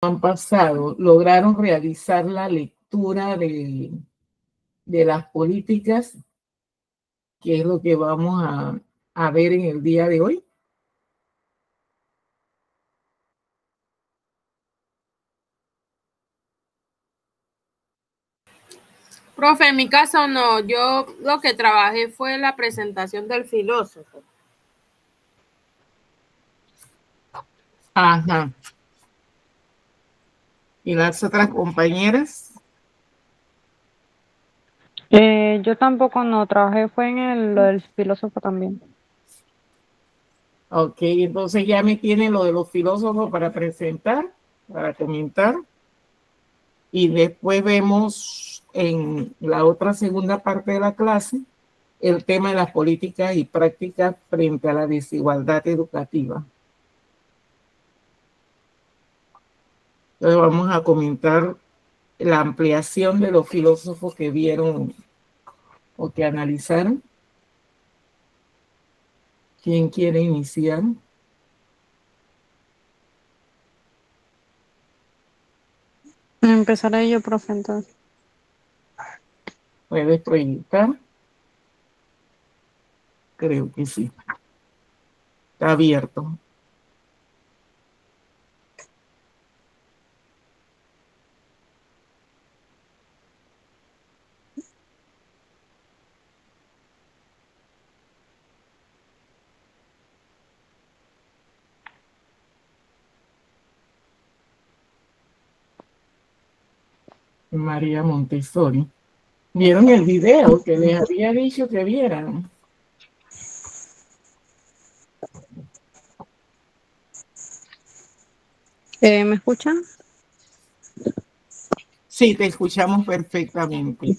han pasado lograron realizar la lectura de las políticas, que es lo que vamos a ver en el día de hoy. Profe, en mi caso no, yo lo que trabajé fue la presentación del filósofo. Ajá. ¿Y las otras compañeras? Yo tampoco no trabajé, fue en lo del filósofo también. Ok, entonces ya me tienen lo de los filósofos para presentar, para comentar. Y después vemos en la otra segunda parte de la clase el tema de las políticas y prácticas frente a la desigualdad educativa. Entonces vamos a comentar la ampliación de los filósofos que vieron o que analizaron. ¿Quién quiere iniciar? Empezaré yo, profe, entonces. ¿Puedes proyectar? Creo que sí. Está abierto. María Montessori. ¿Vieron el video que les había dicho que vieran? ¿Me escuchan? Sí, te escuchamos perfectamente.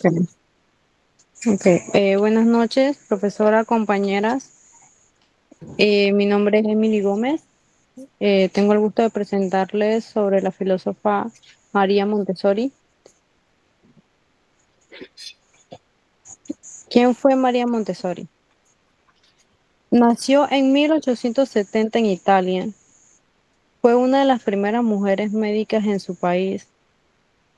Okay. Buenas noches, profesora, compañeras. Mi nombre es Emily Gómez. Tengo el gusto de presentarles sobre la filósofa María Montessori. ¿Quién fue María Montessori? Nació en 1870 en Italia. Fue una de las primeras mujeres médicas en su país.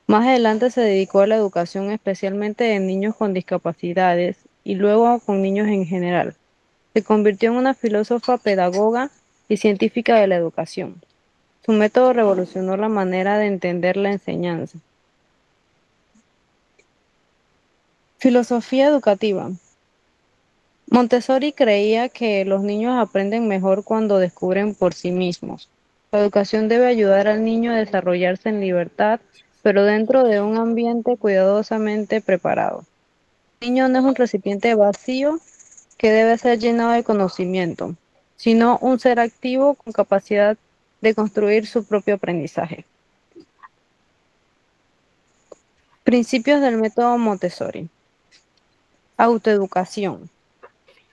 Más adelante se dedicó a la educación, especialmente de niños con discapacidades y luego con niños en general. Se convirtió en una filósofa, pedagoga y científica de la educación. Su método revolucionó la manera de entender la enseñanza. Filosofía educativa. Montessori creía que los niños aprenden mejor cuando descubren por sí mismos. La educación debe ayudar al niño a desarrollarse en libertad, pero dentro de un ambiente cuidadosamente preparado. El niño no es un recipiente vacío que debe ser llenado de conocimiento, sino un ser activo con capacidad de construir su propio aprendizaje. Principios del método Montessori. Autoeducación.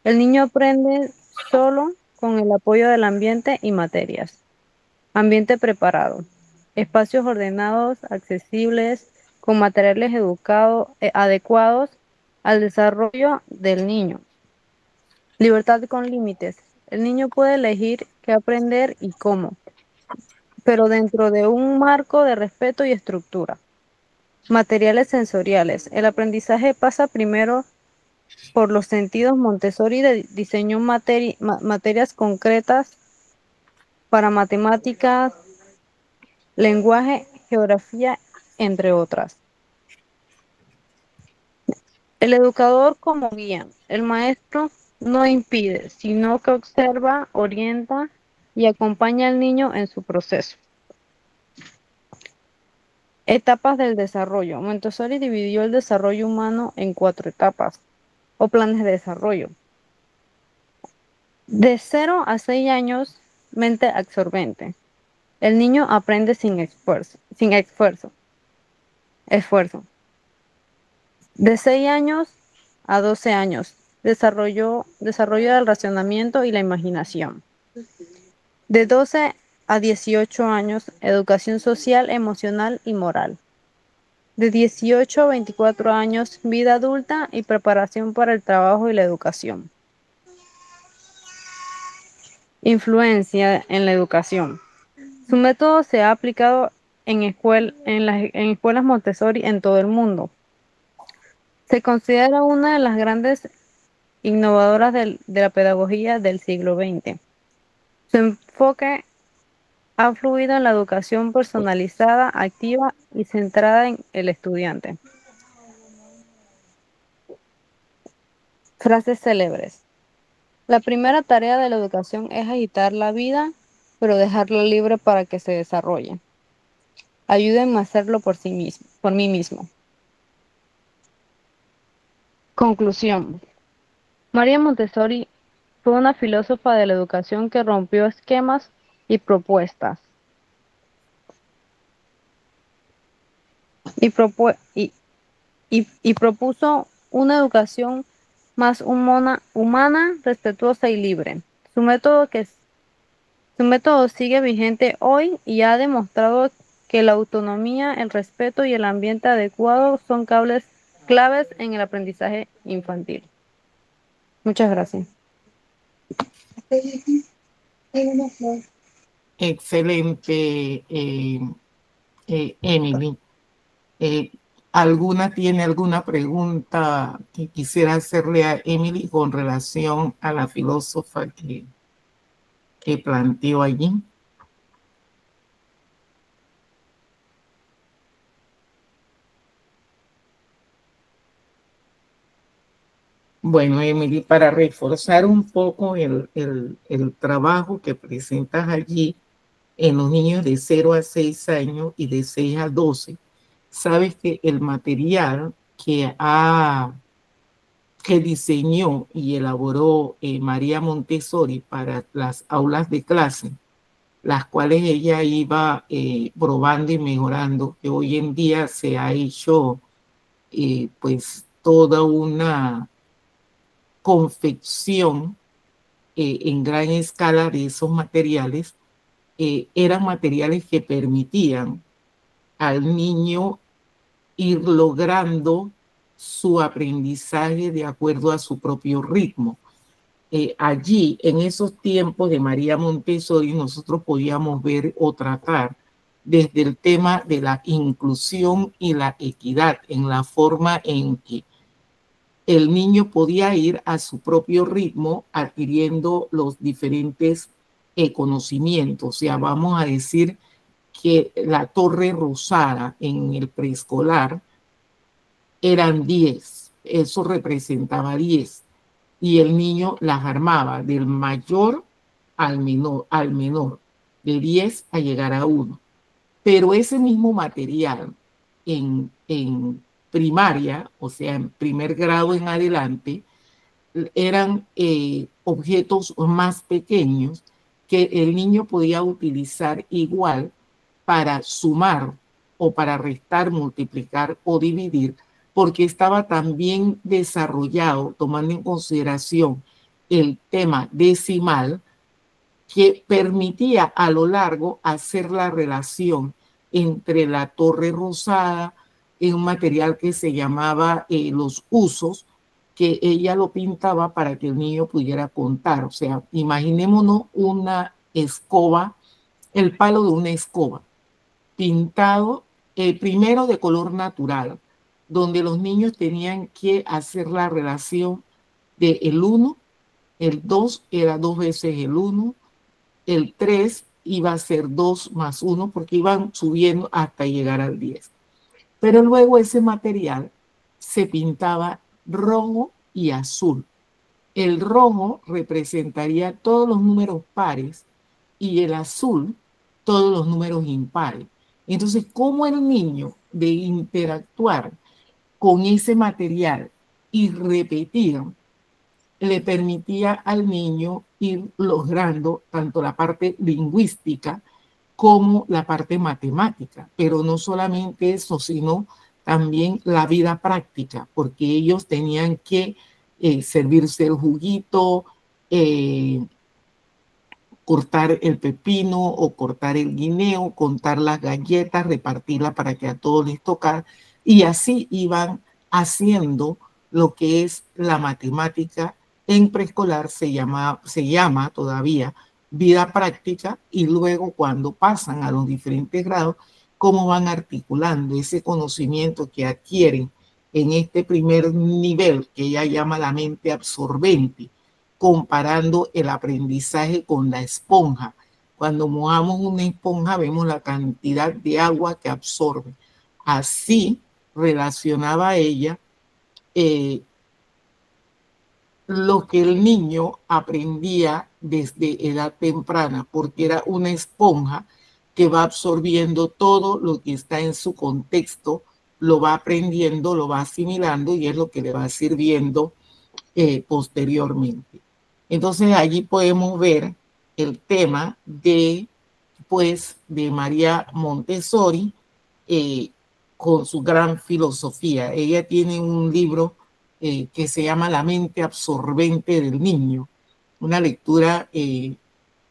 El niño aprende solo con el apoyo del ambiente y materias. Ambiente preparado. Espacios ordenados, accesibles, con materiales adecuados al desarrollo del niño. Libertad con límites. El niño puede elegir qué aprender y cómo, pero dentro de un marco de respeto y estructura. Materiales sensoriales. El aprendizaje pasa primero por los sentidos. Montessori diseñó materias concretas para matemáticas, lenguaje, geografía, entre otras. El educador como guía. El maestro no impide, sino que observa, orienta y acompaña al niño en su proceso. Etapas del desarrollo. Montessori dividió el desarrollo humano en 4 etapas o planes de desarrollo. De 0 a 6 años, mente absorbente. El niño aprende sin esfuerzo. De 6 años a 12 años, desarrollo del racionamiento y la imaginación. De 12 a 18 años, educación social, emocional y moral. De 18 a 24 años, vida adulta y preparación para el trabajo y la educación. Influencia en la educación. Su método se ha aplicado en escuelas Montessori en todo el mundo. Se considera una de las grandes innovadoras de la pedagogía del siglo XX. Su enfoque ha fluido en la educación personalizada, activa y centrada en el estudiante. Frases célebres. La primera tarea de la educación es agitar la vida, pero dejarla libre para que se desarrolle. Ayúdenme a hacerlo por mí mismo. Conclusión. María Montessori fue una filósofa de la educación que rompió esquemas y propuestas. Y propuso una educación más humana, respetuosa y libre. Su método sigue vigente hoy y ha demostrado que la autonomía, el respeto y el ambiente adecuado son claves en el aprendizaje infantil. Muchas gracias. Excelente, Emily. ¿Tiene alguna pregunta que quisiera hacerle a Emily con relación a la filósofa que planteó allí? Bueno, Emily, para reforzar un poco el trabajo que presentas allí en los niños de 0 a 6 años y de 6 a 12, sabes que el material que diseñó y elaboró María Montessori para las aulas de clase, las cuales ella iba probando y mejorando, que hoy en día se ha hecho pues toda una confección en gran escala de esos materiales. Eran materiales que permitían al niño ir logrando su aprendizaje de acuerdo a su propio ritmo. Allí, en esos tiempos de María Montessori, nosotros podíamos ver o tratar desde el tema de la inclusión y la equidad, en la forma en que el niño podía ir a su propio ritmo adquiriendo los diferentes conocimientos. O sea, vamos a decir que la torre rosada en el preescolar eran 10, eso representaba 10, y el niño las armaba del mayor al menor, de 10 a llegar a 1. Pero ese mismo material en primaria, o sea, en primer grado en adelante, eran objetos más pequeños que el niño podía utilizar igual para sumar o para restar, multiplicar o dividir, porque estaba también desarrollado, tomando en consideración el tema decimal, que permitía a lo largo hacer la relación entre la torre rosada en un material que se llamaba los usos, que ella lo pintaba para que el niño pudiera contar. O sea, imaginémonos una escoba, el palo de una escoba, pintado primero de color natural, donde los niños tenían que hacer la relación de el 1, el 2 era 2 veces el 1, el 3 iba a ser 2 más 1, porque iban subiendo hasta llegar al 10. Pero luego ese material se pintaba rojo y azul. El rojo representaría todos los números pares y el azul todos los números impares. Entonces, ¿cómo el niño de interactuar con ese material y repetir le permitía al niño ir logrando tanto la parte lingüística como la parte matemática? Pero no solamente eso, sino también la vida práctica, porque ellos tenían que servirse el juguito, cortar el pepino o cortar el guineo, contar las galletas, repartirlas para que a todos les tocara, y así iban haciendo lo que es la matemática. En preescolar se llama todavía vida práctica, y luego cuando pasan a los diferentes grados cómo van articulando ese conocimiento que adquieren en este primer nivel que ella llama la mente absorbente, comparando el aprendizaje con la esponja. Cuando mojamos una esponja vemos la cantidad de agua que absorbe. Así relacionaba ella lo que el niño aprendía desde edad temprana, porque era una esponja que va absorbiendo todo lo que está en su contexto, lo va aprendiendo, lo va asimilando y es lo que le va sirviendo posteriormente. Entonces allí podemos ver el tema de, pues, de María Montessori con su gran filosofía. Ella tiene un libro que se llama La mente absorbente del niño, una lectura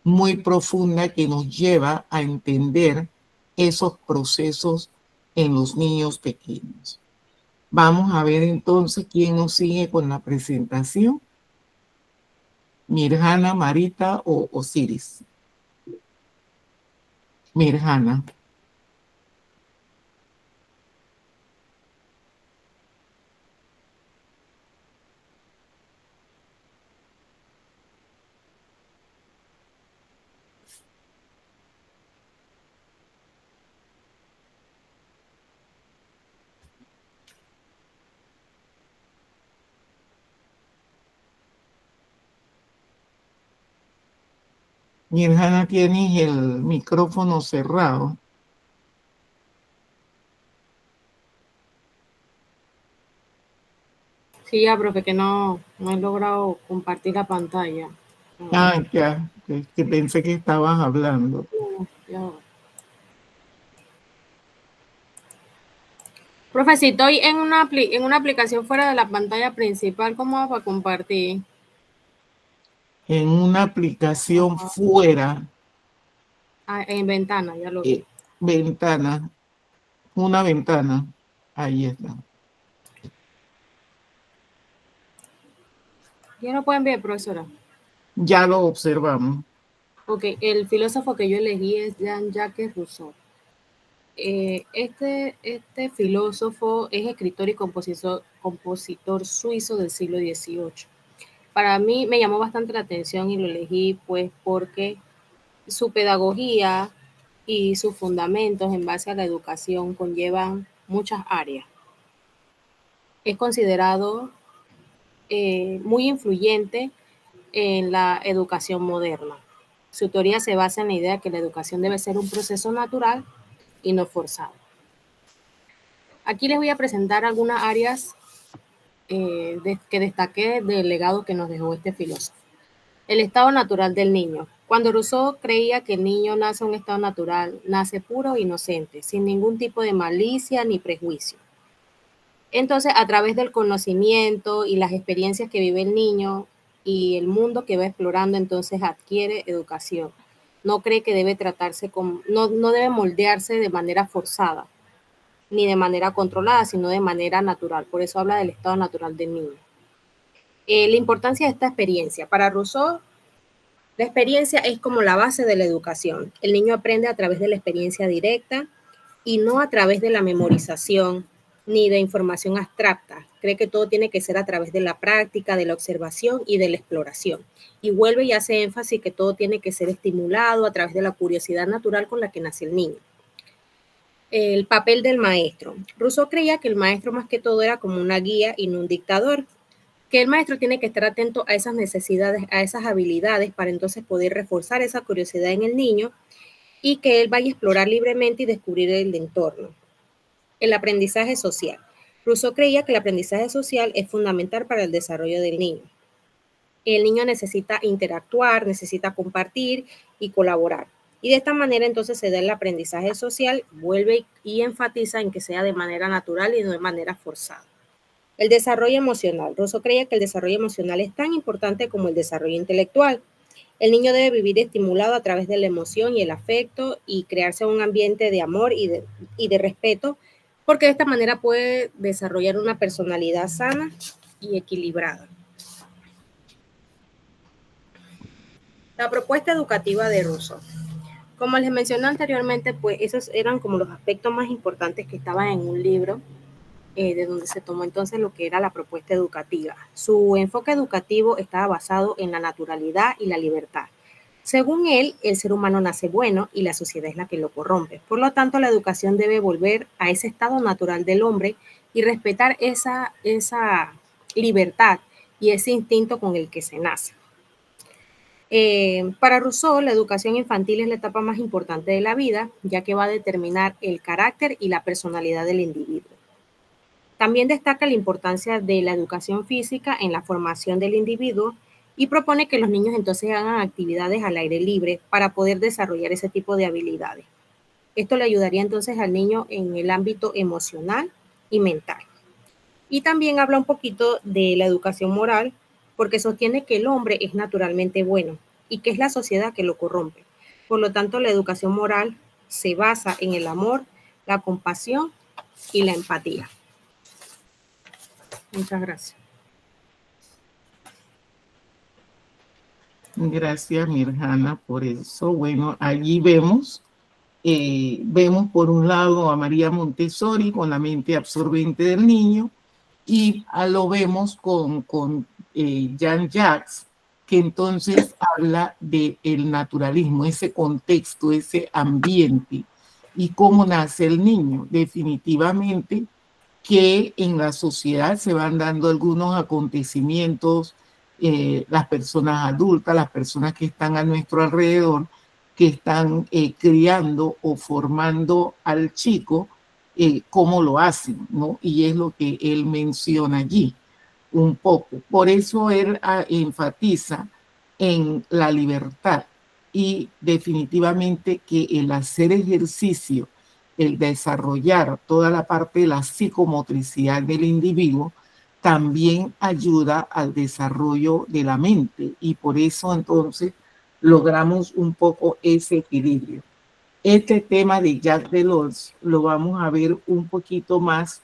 muy profunda que nos lleva a entender esos procesos en los niños pequeños. Vamos a ver entonces quién nos sigue con la presentación. Mirjana, Marita o Osiris. Mirjana. Mirjana, tienes el micrófono cerrado. Sí, ya, profe, que no he logrado compartir la pantalla. Ah, ya, que pensé que estabas hablando. Ya. Profe, si estoy en una aplicación fuera de la pantalla principal, ¿cómo hago para compartir? En una aplicación fuera. En ventana, ya lo vi. Ventana, una ventana. Ahí está. ¿Ya lo pueden ver, profesora? Ya lo observamos. Ok, el filósofo que yo elegí es Jean-Jacques Rousseau. Este filósofo es escritor y compositor suizo del siglo XVIII. Para mí me llamó bastante la atención y lo elegí pues porque su pedagogía y sus fundamentos en base a la educación conllevan muchas áreas. Es considerado muy influyente en la educación moderna. Su teoría se basa en la idea de que la educación debe ser un proceso natural y no forzado. Aquí les voy a presentar algunas áreas que destaqué del legado que nos dejó este filósofo. El estado natural del niño. Cuando Rousseau creía que el niño nace en un estado natural, nace puro e inocente, sin ningún tipo de malicia ni prejuicio. Entonces, a través del conocimiento y las experiencias que vive el niño y el mundo que va explorando, entonces adquiere educación. No cree que debe tratarse como, no debe moldearse de manera forzada, ni de manera controlada, sino de manera natural. Por eso habla del estado natural del niño. La importancia de esta experiencia. Para Rousseau, la experiencia es como la base de la educación. El niño aprende a través de la experiencia directa y no a través de la memorización ni de información abstracta. Cree que todo tiene que ser a través de la práctica, de la observación y de la exploración. Y vuelve y hace énfasis que todo tiene que ser estimulado a través de la curiosidad natural con la que nace el niño. El papel del maestro. Rousseau creía que el maestro más que todo era como una guía y no un dictador, que el maestro tiene que estar atento a esas necesidades, a esas habilidades para entonces poder reforzar esa curiosidad en el niño y que él vaya a explorar libremente y descubrir el entorno. El aprendizaje social. Rousseau creía que el aprendizaje social es fundamental para el desarrollo del niño. El niño necesita interactuar, necesita compartir y colaborar. Y de esta manera entonces se da el aprendizaje social, vuelve y enfatiza en que sea de manera natural y no de manera forzada. El desarrollo emocional. Rousseau creía que el desarrollo emocional es tan importante como el desarrollo intelectual. El niño debe vivir estimulado a través de la emoción y el afecto y crearse un ambiente de amor y de respeto, porque de esta manera puede desarrollar una personalidad sana y equilibrada. La propuesta educativa de Rousseau. Como les mencioné anteriormente, pues esos eran como los aspectos más importantes que estaban en un libro de donde se tomó entonces lo que era la propuesta educativa. Su enfoque educativo estaba basado en la naturalidad y la libertad. Según él, el ser humano nace bueno y la sociedad es la que lo corrompe. Por lo tanto, la educación debe volver a ese estado natural del hombre y respetar esa libertad y ese instinto con el que se nace. Para Rousseau, la educación infantil es la etapa más importante de la vida, ya que va a determinar el carácter y la personalidad del individuo. También destaca la importancia de la educación física en la formación del individuo y propone que los niños entonces hagan actividades al aire libre para poder desarrollar ese tipo de habilidades. Esto le ayudaría entonces al niño en el ámbito emocional y mental. Y también habla un poquito de la educación moral, porque sostiene que el hombre es naturalmente bueno y que es la sociedad que lo corrompe. Por lo tanto, la educación moral se basa en el amor, la compasión y la empatía. Muchas gracias. Gracias, Mirjana, por eso. Bueno, allí vemos por un lado a María Montessori con la mente absorbente del niño y lo vemos con Jean-Jacques, que entonces habla del naturalismo, ese contexto, ese ambiente y cómo nace el niño. Definitivamente que en la sociedad se van dando algunos acontecimientos, las personas adultas, las personas que están a nuestro alrededor, que están criando o formando al chico, cómo lo hacen, ¿no? Y es lo que él menciona allí un poco. Por eso él enfatiza en la libertad y definitivamente que el hacer ejercicio, el desarrollar toda la parte de la psicomotricidad del individuo, también ayuda al desarrollo de la mente y por eso entonces logramos un poco ese equilibrio. Este tema de Jacques Delors lo vamos a ver un poquito más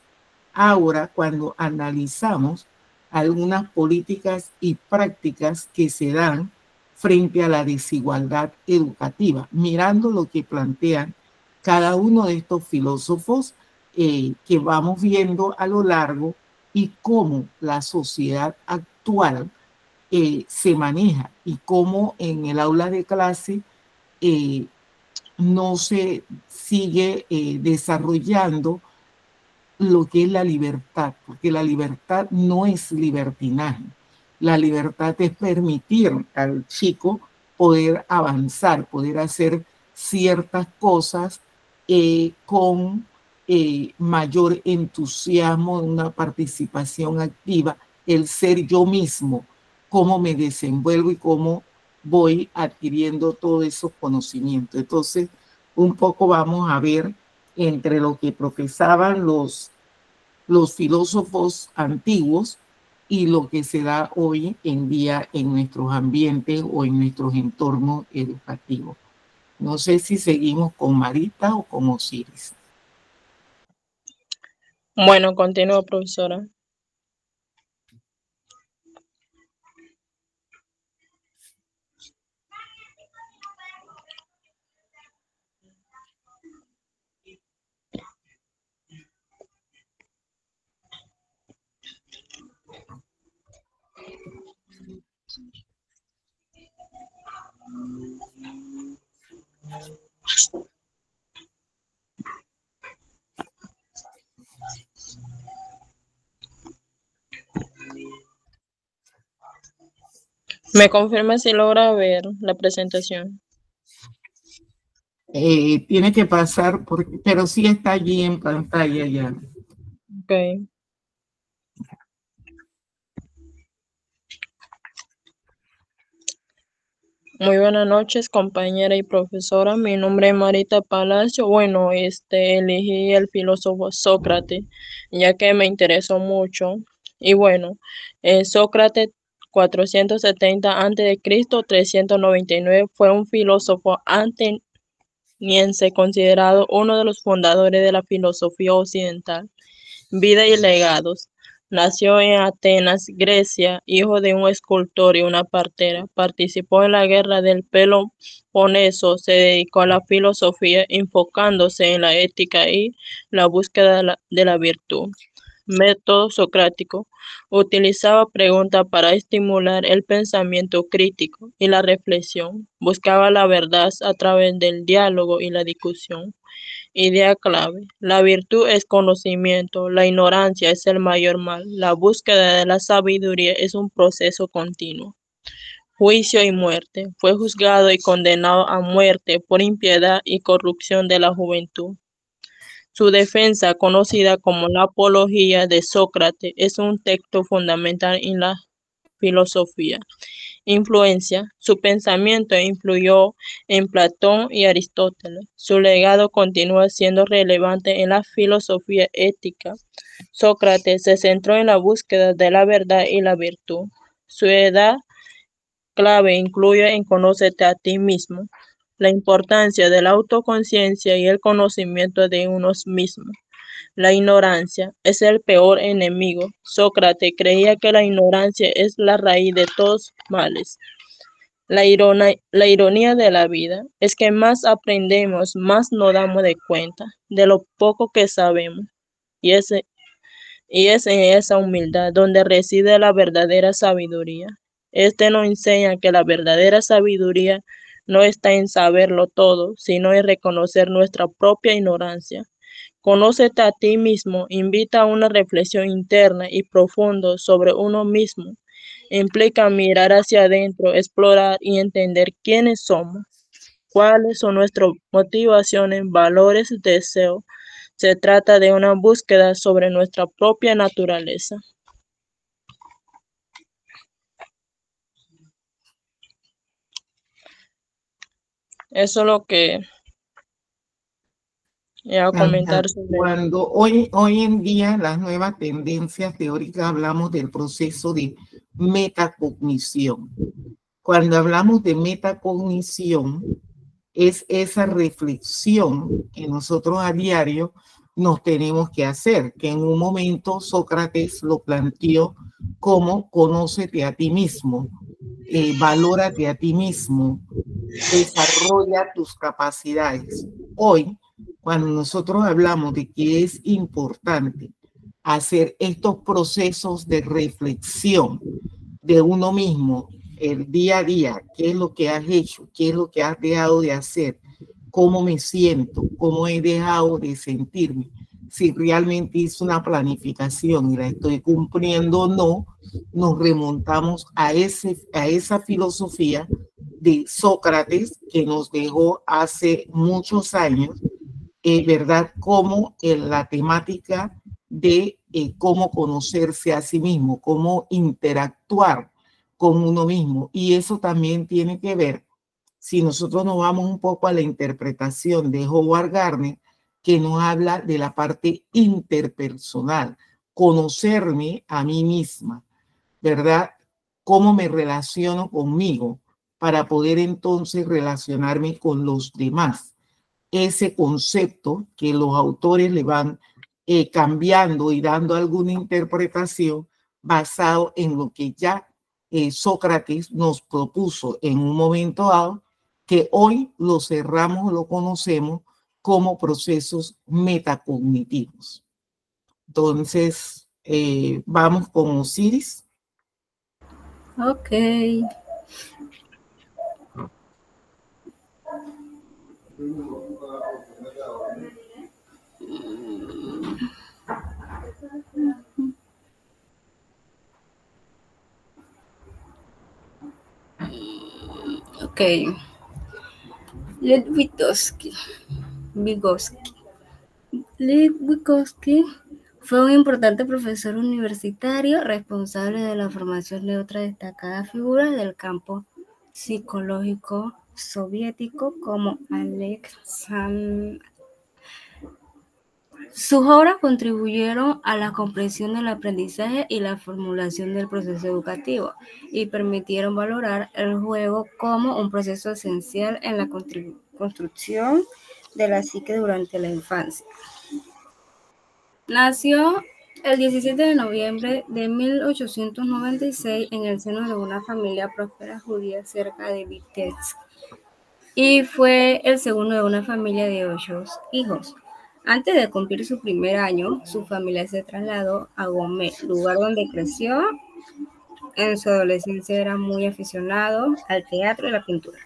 ahora cuando analizamos algunas políticas y prácticas que se dan frente a la desigualdad educativa, mirando lo que plantean cada uno de estos filósofos que vamos viendo a lo largo y cómo la sociedad actual se maneja y cómo en el aula de clase no se sigue desarrollando lo que es la libertad, porque la libertad no es libertinaje. La libertad es permitir al chico poder avanzar, poder hacer ciertas cosas con mayor entusiasmo, una participación activa, el ser yo mismo, cómo me desenvuelvo y cómo voy adquiriendo todos esos conocimientos. Entonces, un poco vamos a ver entre lo que profesaban los filósofos antiguos y lo que se da hoy en día en nuestros ambientes o en nuestros entornos educativos. No sé si seguimos con Marita o con Osiris. Bueno, continúo, profesora. ¿Me confirma si logra ver la presentación? Tiene que pasar, pero sí está allí en pantalla ya. Ok. Muy buenas noches, compañera y profesora. Mi nombre es Marita Palacio. Bueno, elegí el filósofo Sócrates, ya que me interesó mucho. Y bueno, Sócrates 470 a.C., 399, fue un filósofo ateniense considerado uno de los fundadores de la filosofía occidental. Vida y legados. Nació en Atenas, Grecia, hijo de un escultor y una partera. Participó en la guerra del Peloponeso, se dedicó a la filosofía, enfocándose en la ética y la búsqueda de la virtud. Método socrático. Utilizaba preguntas para estimular el pensamiento crítico y la reflexión. Buscaba la verdad a través del diálogo y la discusión. Idea clave. La virtud es conocimiento, la ignorancia es el mayor mal. La búsqueda de la sabiduría es un proceso continuo. Juicio y muerte. Fue juzgado y condenado a muerte por impiedad y corrupción de la juventud. Su defensa, conocida como la Apología de Sócrates, es un texto fundamental en la filosofía. Influencia. Su pensamiento influyó en Platón y Aristóteles. Su legado continúa siendo relevante en la filosofía ética. Sócrates se centró en la búsqueda de la verdad y la virtud. Su edad clave incluye en conócete a ti mismo, la importancia de la autoconciencia y el conocimiento de uno mismo. La ignorancia es el peor enemigo. Sócrates creía que la ignorancia es la raíz de todos males. La ironía de la vida es que más aprendemos, más nos damos de cuenta de lo poco que sabemos. Y es en esa humildad donde reside la verdadera sabiduría. Este nos enseña que la verdadera sabiduría no está en saberlo todo, sino en reconocer nuestra propia ignorancia. Conócete a ti mismo invita a una reflexión interna y profunda sobre uno mismo. Implica mirar hacia adentro, explorar y entender quiénes somos, cuáles son nuestras motivaciones, valores, deseos. Se trata de una búsqueda sobre nuestra propia naturaleza. Eso es lo que iba a comentar sobre. Cuando hoy en día las nuevas tendencias teóricas hablamos del proceso de metacognición. Cuando hablamos de metacognición, es esa reflexión que nosotros a diario nos tenemos que hacer, que en un momento Sócrates lo planteó como conócete a ti mismo, valórate a ti mismo, desarrolla tus capacidades. Hoy, cuando nosotros hablamos de que es importante hacer estos procesos de reflexión de uno mismo, el día a día, qué es lo que has hecho, qué es lo que has dejado de hacer, cómo me siento, cómo he dejado de sentirme, si realmente hice una planificación y la estoy cumpliendo o no, nos remontamos a esa filosofía de Sócrates que nos dejó hace muchos años, ¿verdad? Como en la temática de cómo conocerse a sí mismo, cómo interactuar con uno mismo. Y eso también tiene que ver, si nosotros nos vamos un poco a la interpretación de Howard Gardner, que nos habla de la parte interpersonal, conocerme a mí misma, ¿verdad? Cómo me relaciono conmigo para poder entonces relacionarme con los demás. Ese concepto que los autores le van cambiando y dando alguna interpretación basado en lo que ya Sócrates nos propuso en un momento dado, que hoy lo cerramos, lo conocemos como procesos metacognitivos. Entonces, vamos con Osiris. Ok. Ok. Lev Vygotsky fue un importante profesor universitario responsable de la formación de otras destacadas figuras del campo psicológico soviético como Alexander. Sus obras contribuyeron a la comprensión del aprendizaje y la formulación del proceso educativo y permitieron valorar el juego como un proceso esencial en la construcción de la psique durante la infancia. Nació El 17 de noviembre de 1896, en el seno de una familia próspera judía cerca de Vitebsk, y fue el segundo de una familia de 8 hijos. Antes de cumplir su primer año, su familia se trasladó a Gómez, lugar donde creció. En su adolescencia era muy aficionado al teatro y la pintura.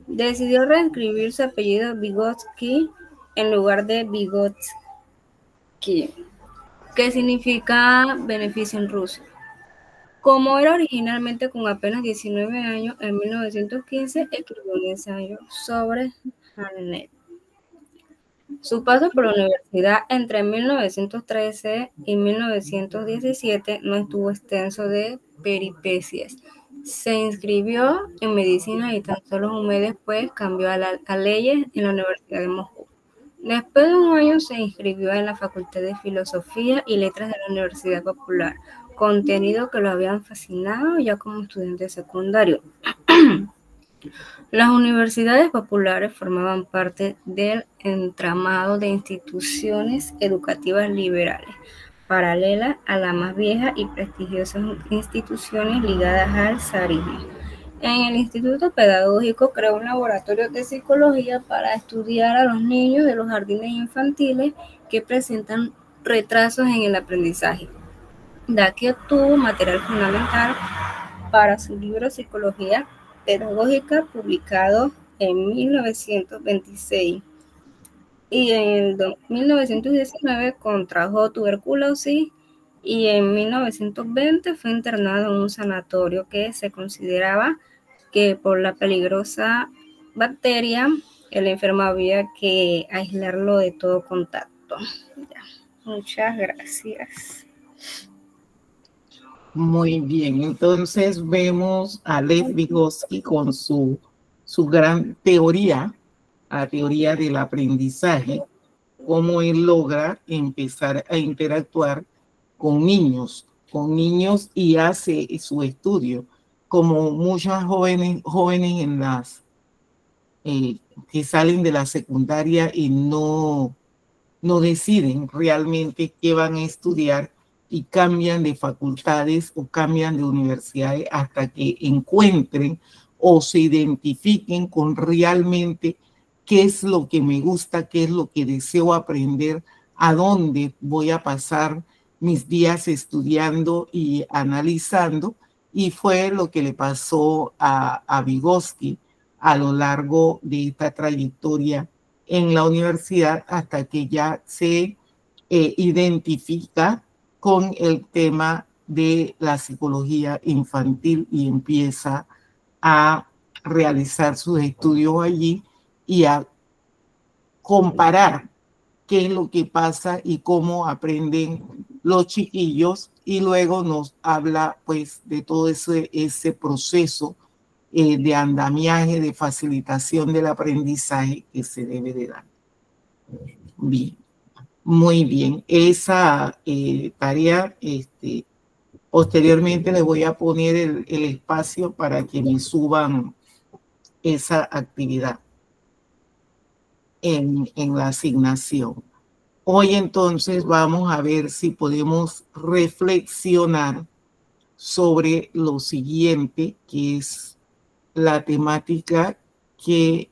Decidió reescribir su apellido Vygotsky en lugar de Vygotsky, que significa beneficio en ruso. Como era originalmente con apenas 19 años, en 1915 escribió un ensayo sobre Hamlet. Su paso por la universidad entre 1913 y 1917 no estuvo extenso de peripecias. Se inscribió en medicina y tan solo un mes después cambió a leyes en la Universidad de Moscú. Después de un año se inscribió en la Facultad de Filosofía y Letras de la Universidad Popular, contenido que lo habían fascinado ya como estudiante secundario. Las universidades populares formaban parte del entramado de instituciones educativas liberales, paralelas a las más viejas y prestigiosas instituciones ligadas al zarismo. En el Instituto Pedagógico creó un laboratorio de psicología para estudiar a los niños de los jardines infantiles que presentan retrasos en el aprendizaje. De aquí obtuvo material fundamental para su libro Psicología Pedagógica, publicado en 1926. Y en 1919 contrajo tuberculosis y en 1920 fue internado en un sanatorio que se consideraba que por la peligrosa bacteria el enfermo había que aislarlo de todo contacto. Ya. Muchas gracias. Muy bien, entonces vemos a Lev Vygotsky con su gran teoría, la teoría del aprendizaje, cómo él logra empezar a interactuar con niños y hace su estudio, como muchas jóvenes en las que salen de la secundaria y no deciden realmente qué van a estudiar y cambian de facultades o cambian de universidades hasta que encuentren o se identifiquen con realmente qué es lo que me gusta, qué es lo que deseo aprender, a dónde voy a pasar mis días estudiando y analizando. Y fue lo que le pasó a Vygotsky a lo largo de esta trayectoria en la universidad hasta que ya se identifica con el tema de la psicología infantil y empieza a realizar sus estudios allí y a comparar qué es lo que pasa y cómo aprenden los chiquillos, y luego nos habla pues de todo ese proceso de andamiaje, de facilitación del aprendizaje que se debe de dar. Bien, muy bien. Esa tarea, posteriormente le voy a poner el espacio para que me suban esa actividad en la asignación. Hoy entonces vamos a ver si podemos reflexionar sobre lo siguiente, que es la temática que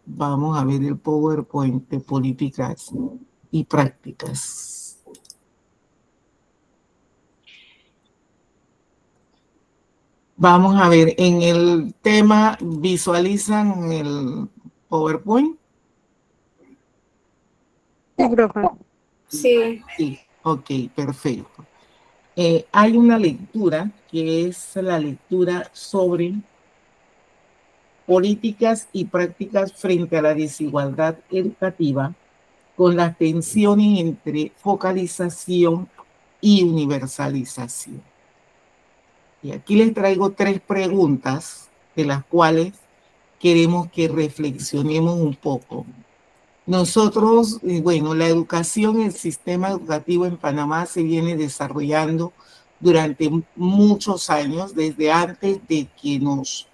vamos a ver el PowerPoint de políticas y prácticas. Vamos a ver, en el tema, ¿visualizan el PowerPoint? Sí. Sí, ok, perfecto. Hay una lectura que es la lectura sobre políticas y prácticas frente a la desigualdad educativa, con las tensiones entre focalización y universalización. Y aquí les traigo 3 preguntas de las cuales queremos que reflexionemos un poco. Nosotros, bueno, la educación, el sistema educativo en Panamá se viene desarrollando durante muchos años, desde antes de que nos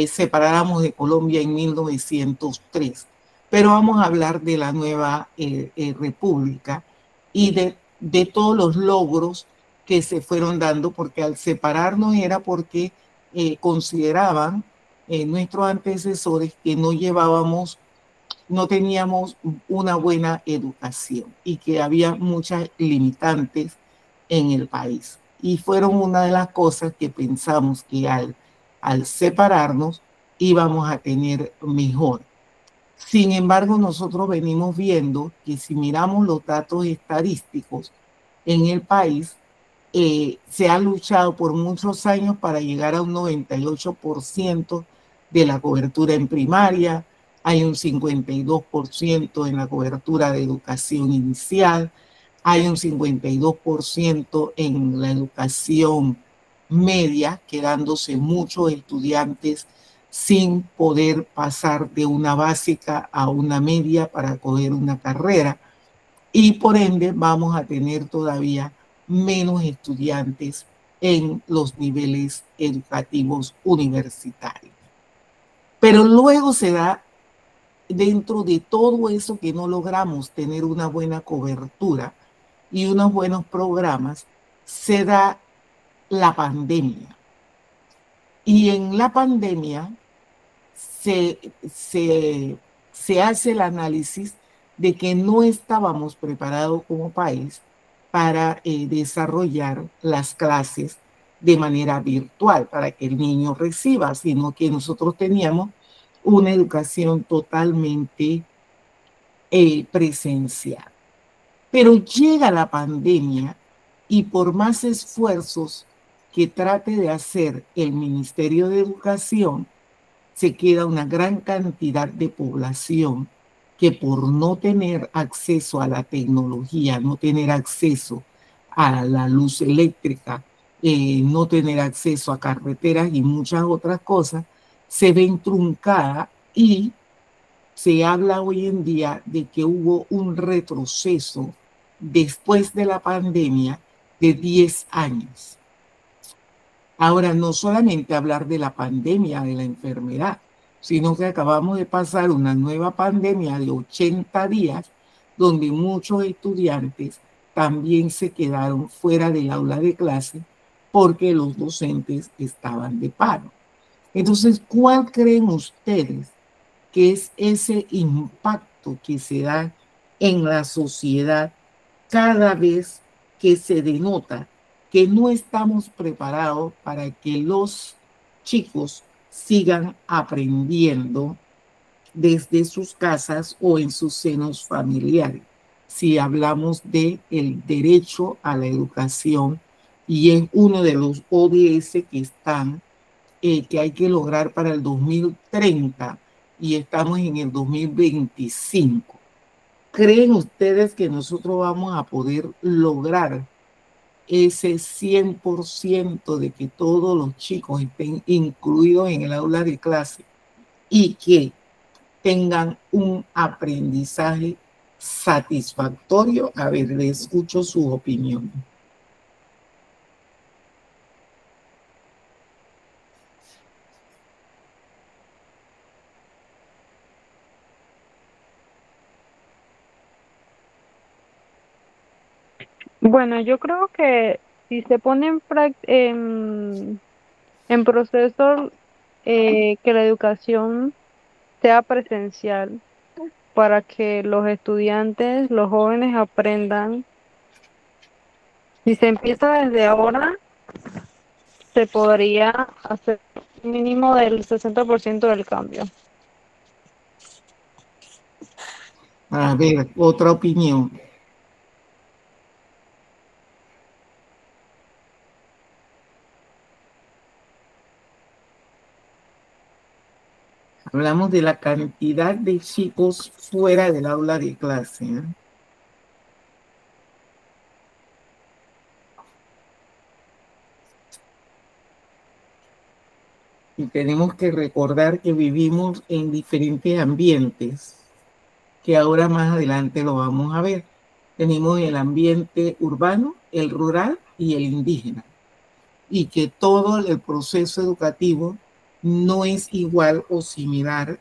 separáramos de Colombia en 1903. Pero vamos a hablar de la nueva república y de todos los logros que se fueron dando, porque al separarnos era porque consideraban nuestros antecesores que no teníamos una buena educación y que había muchas limitantes en el país. Y fueron una de las cosas que pensamos que al separarnos íbamos a tener mejor. Sin embargo, nosotros venimos viendo que si miramos los datos estadísticos en el país, se ha luchado por muchos años para llegar a un 98% de la cobertura en primaria, hay un 52% en la cobertura de educación inicial, hay un 52% en la educación media, quedándose muchos estudiantes sin poder pasar de una básica a una media para coger una carrera. Y por ende vamos a tener todavía menos estudiantes en los niveles educativos universitarios. Pero luego se da, dentro de todo eso que no logramos tener una buena cobertura y unos buenos programas, se da la pandemia. Y en la pandemia se hace el análisis de que no estábamos preparados como país para desarrollar las clases de manera virtual, para que el niño reciba, sino que nosotros teníamos una educación totalmente presencial. Pero llega la pandemia y por más esfuerzos que trate de hacer el Ministerio de Educación, se queda una gran cantidad de población que por no tener acceso a la tecnología, no tener acceso a la luz eléctrica, no tener acceso a carreteras y muchas otras cosas, se ven truncadas y se habla hoy en día de que hubo un retroceso después de la pandemia de 10 años. Ahora, no solamente hablar de la pandemia, de la enfermedad, sino que acabamos de pasar una nueva pandemia de 80 días, donde muchos estudiantes también se quedaron fuera del aula de clase porque los docentes estaban de paro. Entonces, ¿cuál creen ustedes que es ese impacto que se da en la sociedad cada vez que se denota que no estamos preparados para que los chicos sigan aprendiendo desde sus casas o en sus senos familiares? Si hablamos de el derecho a la educación, y es uno de los ODS que están, que hay que lograr para el 2030, y estamos en el 2025. ¿Creen ustedes que nosotros vamos a poder lograr ese 100% de que todos los chicos estén incluidos en el aula de clase y que tengan un aprendizaje satisfactorio? A ver, les escucho sus opiniones. Bueno, yo creo que si se pone en proceso que la educación sea presencial para que los estudiantes, los jóvenes aprendan, si se empieza desde ahora, se podría hacer un mínimo del 60% del cambio. A ver, otra opinión. Hablamos de la cantidad de chicos fuera del aula de clase, ¿eh? Y tenemos que recordar que vivimos en diferentes ambientes, que ahora más adelante lo vamos a ver. Tenemos el ambiente urbano, el rural y el indígena. Y que todo el proceso educativo no es igual o similar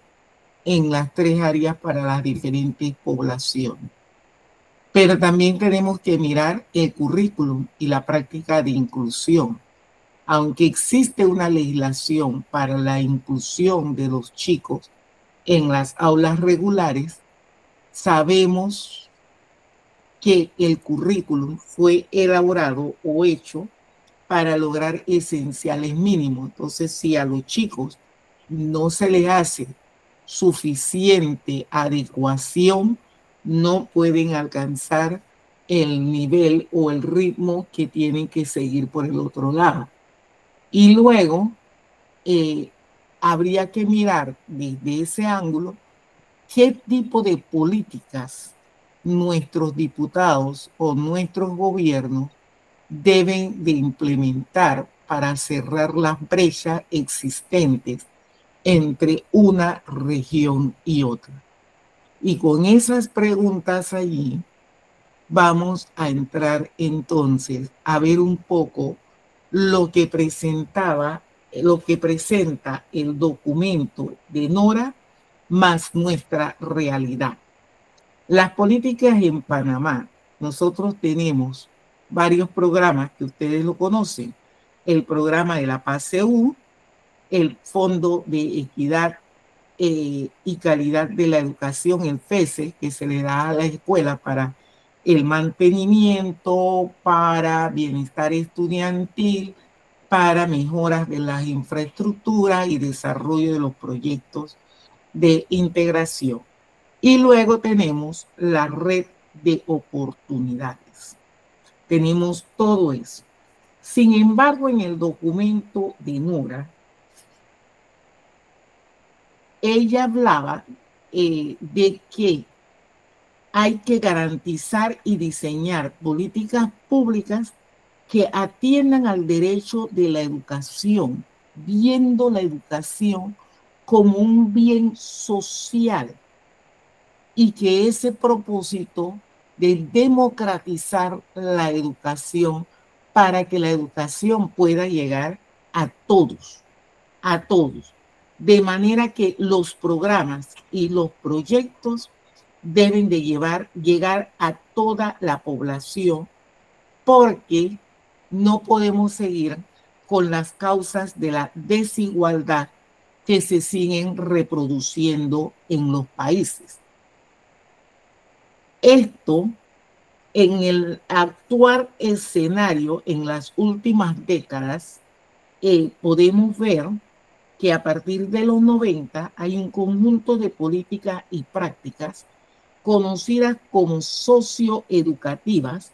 en las 3 áreas para las diferentes poblaciones. Pero también tenemos que mirar el currículum y la práctica de inclusión. Aunque existe una legislación para la inclusión de los chicos en las aulas regulares, sabemos que el currículum fue elaborado o hecho para lograr esenciales mínimos. Entonces, si a los chicos no se les hace suficiente adecuación, no pueden alcanzar el nivel o el ritmo que tienen que seguir por el otro lado. Y luego habría que mirar desde ese ángulo qué tipo de políticas nuestros diputados o nuestros gobiernos deben de implementar para cerrar las brechas existentes entre una región y otra. Y con esas preguntas allí vamos a entrar entonces a ver un poco lo que presenta el documento de Nora más nuestra realidad. Las políticas en Panamá. Nosotros tenemos varios programas que ustedes lo conocen. El programa de la PASEU, el Fondo de Equidad y Calidad de la Educación, el FESE, que se le da a la escuela para el mantenimiento, para bienestar estudiantil, para mejoras de las infraestructuras y desarrollo de los proyectos de integración. Y luego tenemos la red de oportunidades. Tenemos todo eso. Sin embargo, en el documento de Nora, ella hablaba de que hay que garantizar y diseñar políticas públicas que atiendan al derecho de la educación, viendo la educación como un bien social, y que ese propósito de democratizar la educación para que la educación pueda llegar a todos, de manera que los programas y los proyectos deben de llegar a toda la población, porque no podemos seguir con las causas de la desigualdad que se siguen reproduciendo en los países. Esto, en el actual escenario, en las últimas décadas, podemos ver que a partir de los 90 hay un conjunto de políticas y prácticas conocidas como socioeducativas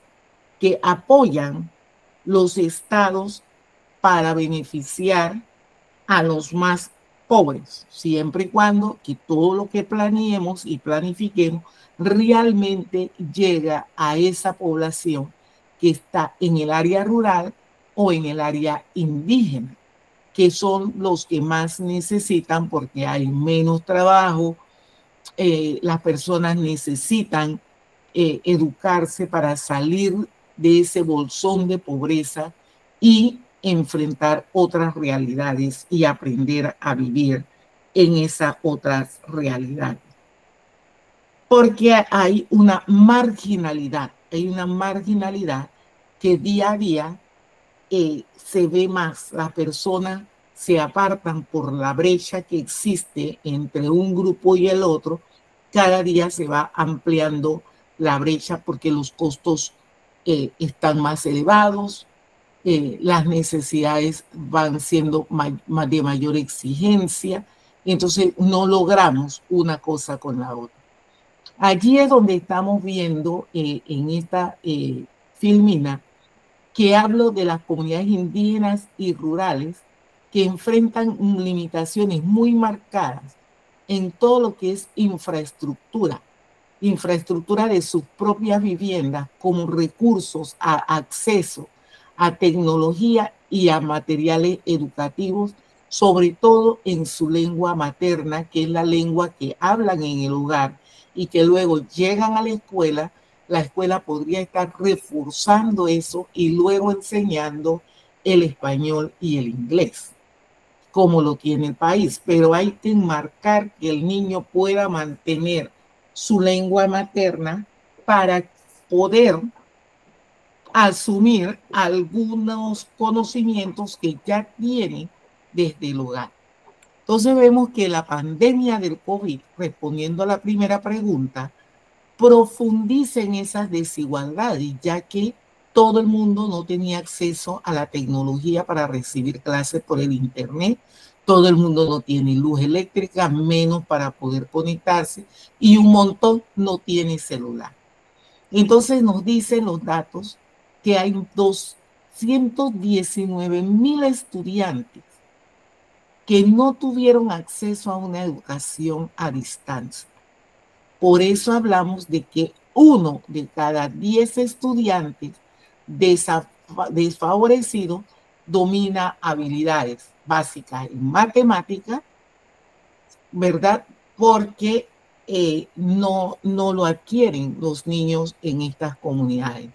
que apoyan los estados para beneficiar a los más pobres, siempre y cuando que todo lo que planeemos y planifiquemos realmente llega a esa población que está en el área rural o en el área indígena, que son los que más necesitan porque hay menos trabajo, las personas necesitan educarse para salir de ese bolsón de pobreza y enfrentar otras realidades y aprender a vivir en esas otras realidades. Porque hay una marginalidad que día a día se ve más. Las personas se apartan por la brecha que existe entre un grupo y el otro. Cada día se va ampliando la brecha porque los costos están más elevados, las necesidades van siendo de mayor exigencia, entonces no logramos una cosa con la otra. Allí es donde estamos viendo en esta filmina que hablo de las comunidades indígenas y rurales que enfrentan limitaciones muy marcadas en todo lo que es infraestructura de sus propias viviendas, como recursos a acceso a tecnología y a materiales educativos, sobre todo en su lengua materna, que es la lengua que hablan en el hogar y que luego llegan a la escuela podría estar reforzando eso y luego enseñando el español y el inglés. como lo tiene el país, pero hay que enmarcar que el niño pueda mantener su lengua materna para poder asumir algunos conocimientos que ya tiene desde el hogar. Entonces vemos que la pandemia del COVID, respondiendo a la primera pregunta, profundiza en esas desigualdades, ya que todo el mundo no tenía acceso a la tecnología para recibir clases por el internet, todo el mundo no tiene luz eléctrica, menos para poder conectarse, y un montón no tiene celular. Entonces nos dicen los datos que hay 219,000 estudiantes que no tuvieron acceso a una educación a distancia. Por eso hablamos de que 1 de cada 10 estudiantes desfavorecidos domina habilidades básicas en matemática, ¿verdad? Porque no lo adquieren los niños en estas comunidades.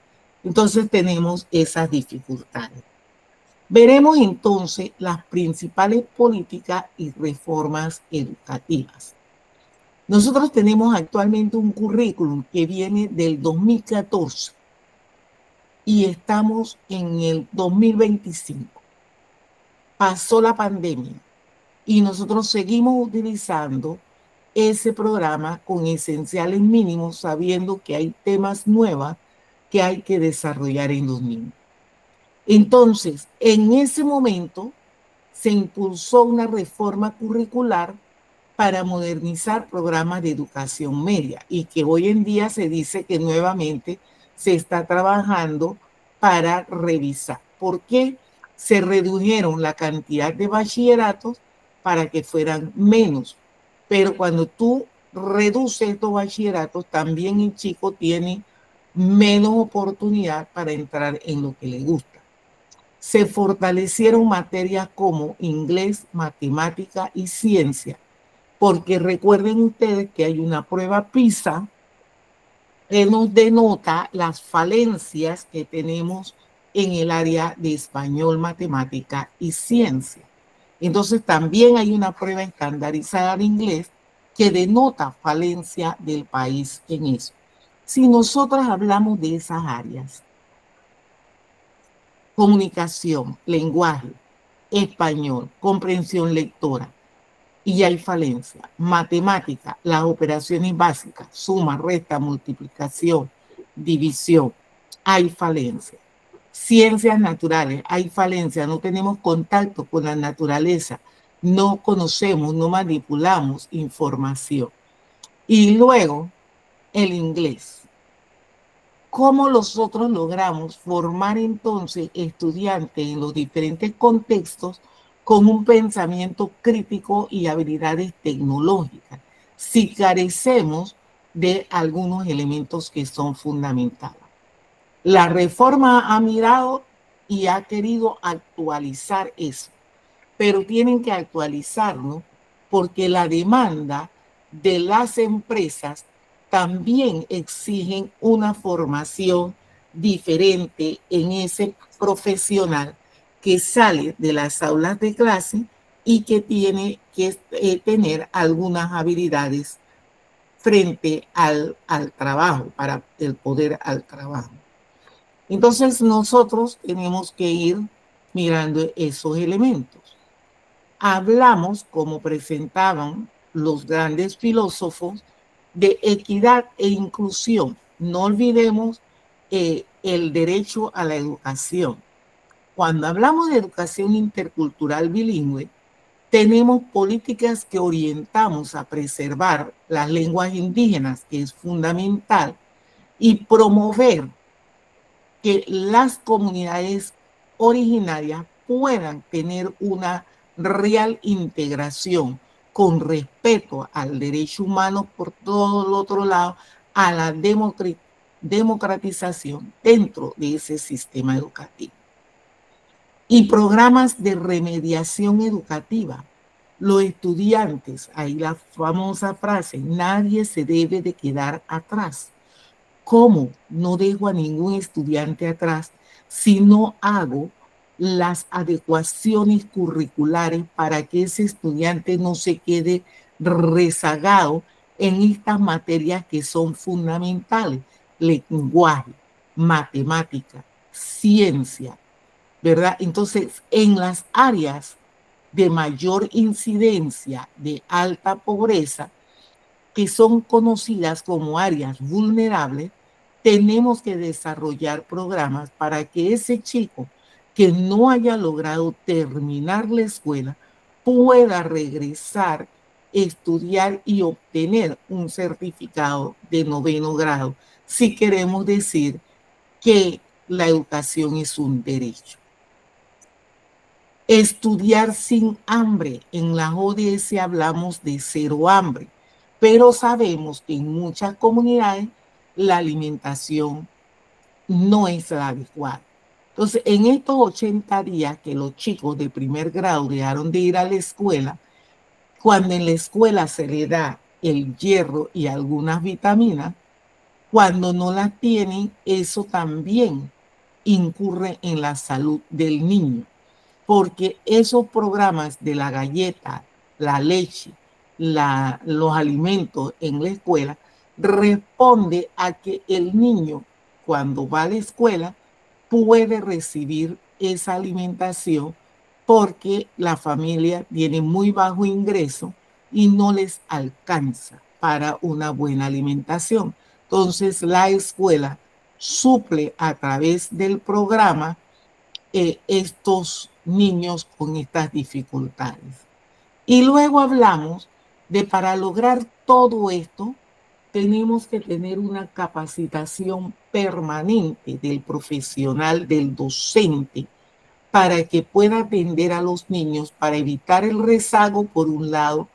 Entonces tenemos esas dificultades. Veremos entonces las principales políticas y reformas educativas. Nosotros tenemos actualmente un currículum que viene del 2014 y estamos en el 2025. Pasó la pandemia y nosotros seguimos utilizando ese programa con esenciales mínimos, sabiendo que hay temas nuevos que hay que desarrollar en los niños. Entonces, en ese momento se impulsó una reforma curricular para modernizar programas de educación media y que hoy en día se dice que nuevamente se está trabajando para revisar. ¿Por qué? Se redujeron la cantidad de bachilleratos para que fueran menos. Pero cuando tú reduces estos bachilleratos, también el chico tiene menos oportunidad para entrar en lo que le gusta. Se fortalecieron materias como inglés, matemática y ciencia, porque recuerden ustedes que hay una prueba PISA que nos denota las falencias que tenemos en el área de español, matemática y ciencia. Entonces también hay una prueba estandarizada de inglés que denota falencia del país en eso. Si nosotros hablamos de esas áreas, comunicación, lenguaje, español, comprensión lectora, y hay falencia. Matemática, las operaciones básicas, suma, resta, multiplicación, división, hay falencia. Ciencias naturales, hay falencia, no tenemos contacto con la naturaleza, no conocemos, no manipulamos información. Y luego, el inglés. ¿Cómo nosotros logramos formar entonces estudiantes en los diferentes contextos con un pensamiento crítico y habilidades tecnológicas si carecemos de algunos elementos que son fundamentales? La reforma ha mirado y ha querido actualizar eso, pero tienen que actualizarlo porque la demanda de las empresas también exigen una formación diferente en ese profesional que sale de las aulas de clase y que tiene que tener algunas habilidades frente al trabajo, para el poder al trabajo. Entonces nosotros tenemos que ir mirando esos elementos. Hablamos, como presentaban los grandes filósofos, de equidad e inclusión. No olvidemos el derecho a la educación. Cuando hablamos de educación intercultural bilingüe, tenemos políticas que orientamos a preservar las lenguas indígenas, que es fundamental, y promover que las comunidades originarias puedan tener una real integración con respeto al derecho humano, por todo el otro lado, a la democratización dentro de ese sistema educativo. Y programas de remediación educativa. Los estudiantes, ahí la famosa frase, nadie se debe de quedar atrás. ¿Cómo no dejo a ningún estudiante atrás si no hago las adecuaciones curriculares para que ese estudiante no se quede rezagado en estas materias que son fundamentales: lenguaje, matemática, ciencia, ¿verdad? Entonces, en las áreas de mayor incidencia de alta pobreza, que son conocidas como áreas vulnerables, tenemos que desarrollar programas para que ese chico que no haya logrado terminar la escuela pueda regresar, estudiar y obtener un certificado de 9º grado, si queremos decir que la educación es un derecho. Estudiar sin hambre. En la ODS hablamos de 0 hambre, pero sabemos que en muchas comunidades la alimentación no es la adecuada. Entonces, en estos 80 días que los chicos de primer grado dejaron de ir a la escuela, cuando en la escuela se le da el hierro y algunas vitaminas, cuando no las tienen, eso también incurre en la salud del niño, porque esos programas de la galleta, la leche, los alimentos en la escuela responde a que el niño, cuando va a la escuela, puede recibir esa alimentación porque la familia tiene muy bajo ingreso y no les alcanza para una buena alimentación. Entonces, la escuela suple a través del programa estos niños con estas dificultades. Y luego hablamos de, para lograr todo esto, tenemos que tener una capacitación permanente del profesional, del docente, para que pueda atender a los niños, para evitar el rezago, por un lado,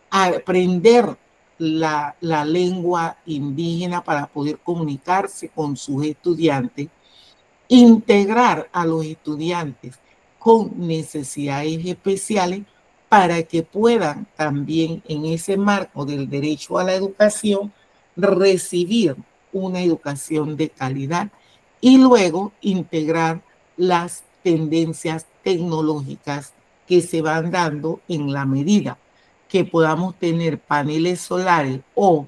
aprender la lengua indígena para poder comunicarse con sus estudiantes, integrar a los estudiantes con necesidades especiales para que puedan también, en ese marco del derecho a la educación, recibir una educación de calidad, y luego integrar las tendencias tecnológicas que se van dando en la medida que podamos tener paneles solares o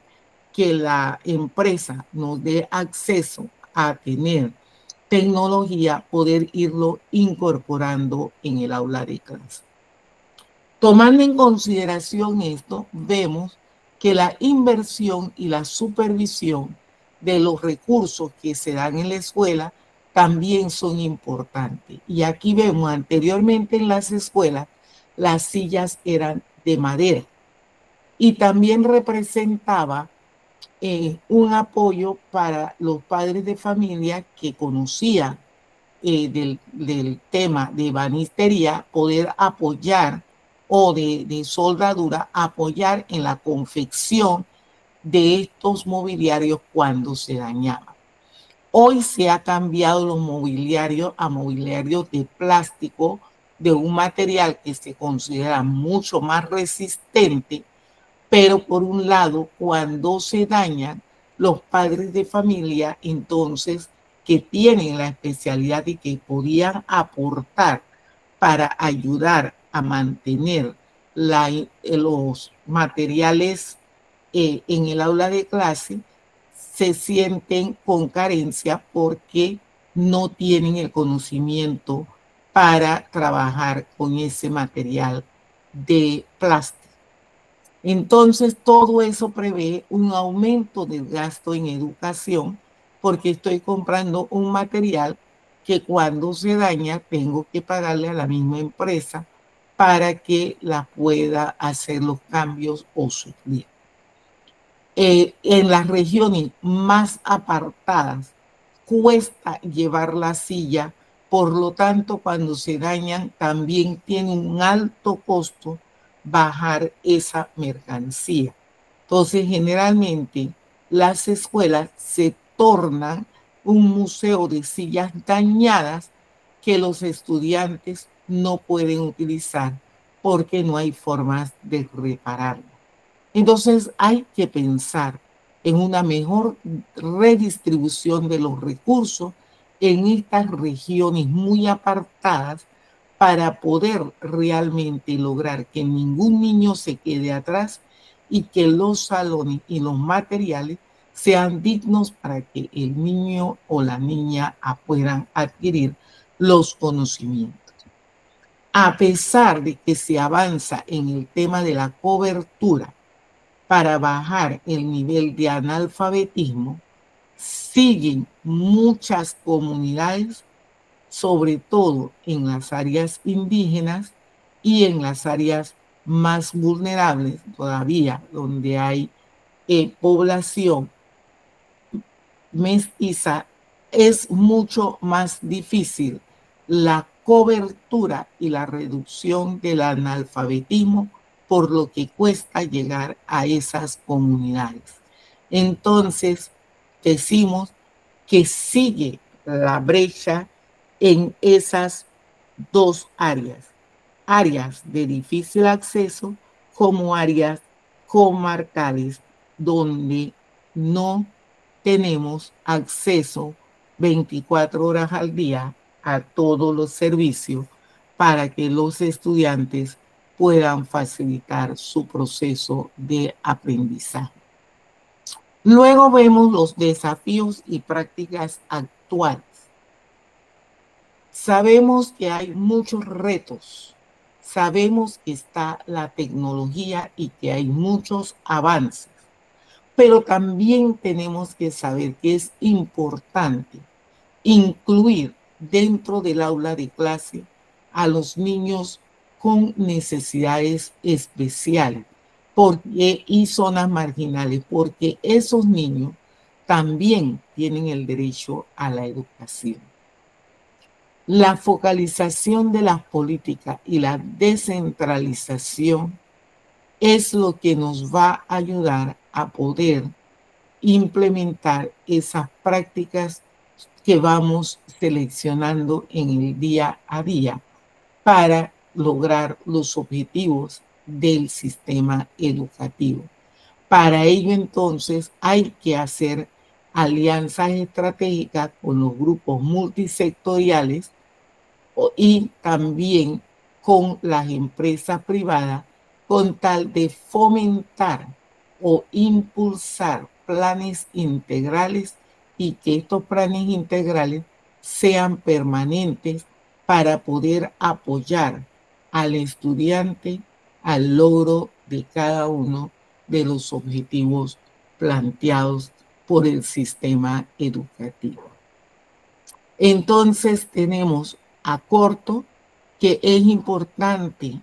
que la empresa nos dé acceso a tener tecnología, poder irlo incorporando en el aula de clase. Tomando en consideración esto, vemos que la inversión y la supervisión de los recursos que se dan en la escuela también son importantes. Y aquí vemos, anteriormente en las escuelas, las sillas eran de madera y también representaba un apoyo para los padres de familia que conocían del tema de ebanistería, poder apoyar, o de soldadura, apoyar en la confección de estos mobiliarios cuando se dañaban. Hoy se ha cambiado los mobiliarios a mobiliarios de plástico, de un material que se considera mucho más resistente, pero por un lado, cuando se dañan, los padres de familia, entonces, que tienen la especialidad y que podían aportar para ayudar a mantener los materiales en el aula de clase, se sienten con carencia porque no tienen el conocimiento para trabajar con ese material de plástico. Entonces, todo eso prevé un aumento del gasto en educación, porque estoy comprando un material que cuando se daña tengo que pagarle a la misma empresa para que la pueda hacer los cambios o suplir. En las regiones más apartadas cuesta llevar la silla, por lo tanto, cuando se dañan también tiene un alto costo bajar esa mercancía. Entonces, generalmente las escuelas se tornan un museo de sillas dañadas que los estudiantes no pueden utilizar porque no hay formas de repararlo. Entonces, hay que pensar en una mejor redistribución de los recursos, en estas regiones muy apartadas para poder realmente lograr que ningún niño se quede atrás y que los salones y los materiales sean dignos para que el niño o la niña puedan adquirir los conocimientos. A pesar de que se avanza en el tema de la cobertura para bajar el nivel de analfabetismo, siguen muchas comunidades, sobre todo en las áreas indígenas y en las áreas más vulnerables todavía, donde hay población mestiza, es mucho más difícil la cobertura y la reducción del analfabetismo, por lo que cuesta llegar a esas comunidades. Entonces, decimos que sigue la brecha en esas dos áreas de difícil acceso como áreas comarcales donde no tenemos acceso 24 horas al día a todos los servicios para que los estudiantes puedan facilitar su proceso de aprendizaje. Luego vemos los desafíos y prácticas actuales. Sabemos que hay muchos retos, sabemos que está la tecnología y que hay muchos avances, pero también tenemos que saber que es importante incluir dentro del aula de clase a los niños con necesidades especiales y zonas marginales, porque esos niños también tienen el derecho a la educación. La focalización de las políticas y la descentralización es lo que nos va a ayudar a poder implementar esas prácticas que vamos seleccionando en el día a día para lograr los objetivos del sistema educativo. Para ello, entonces, hay que hacer alianzas estratégicas con los grupos multisectoriales y también con las empresas privadas, con tal de fomentar o impulsar planes integrales y que estos planes integrales sean permanentes para poder apoyar al estudiante al logro de cada uno de los objetivos planteados por el sistema educativo. Entonces tenemos a corto que es importante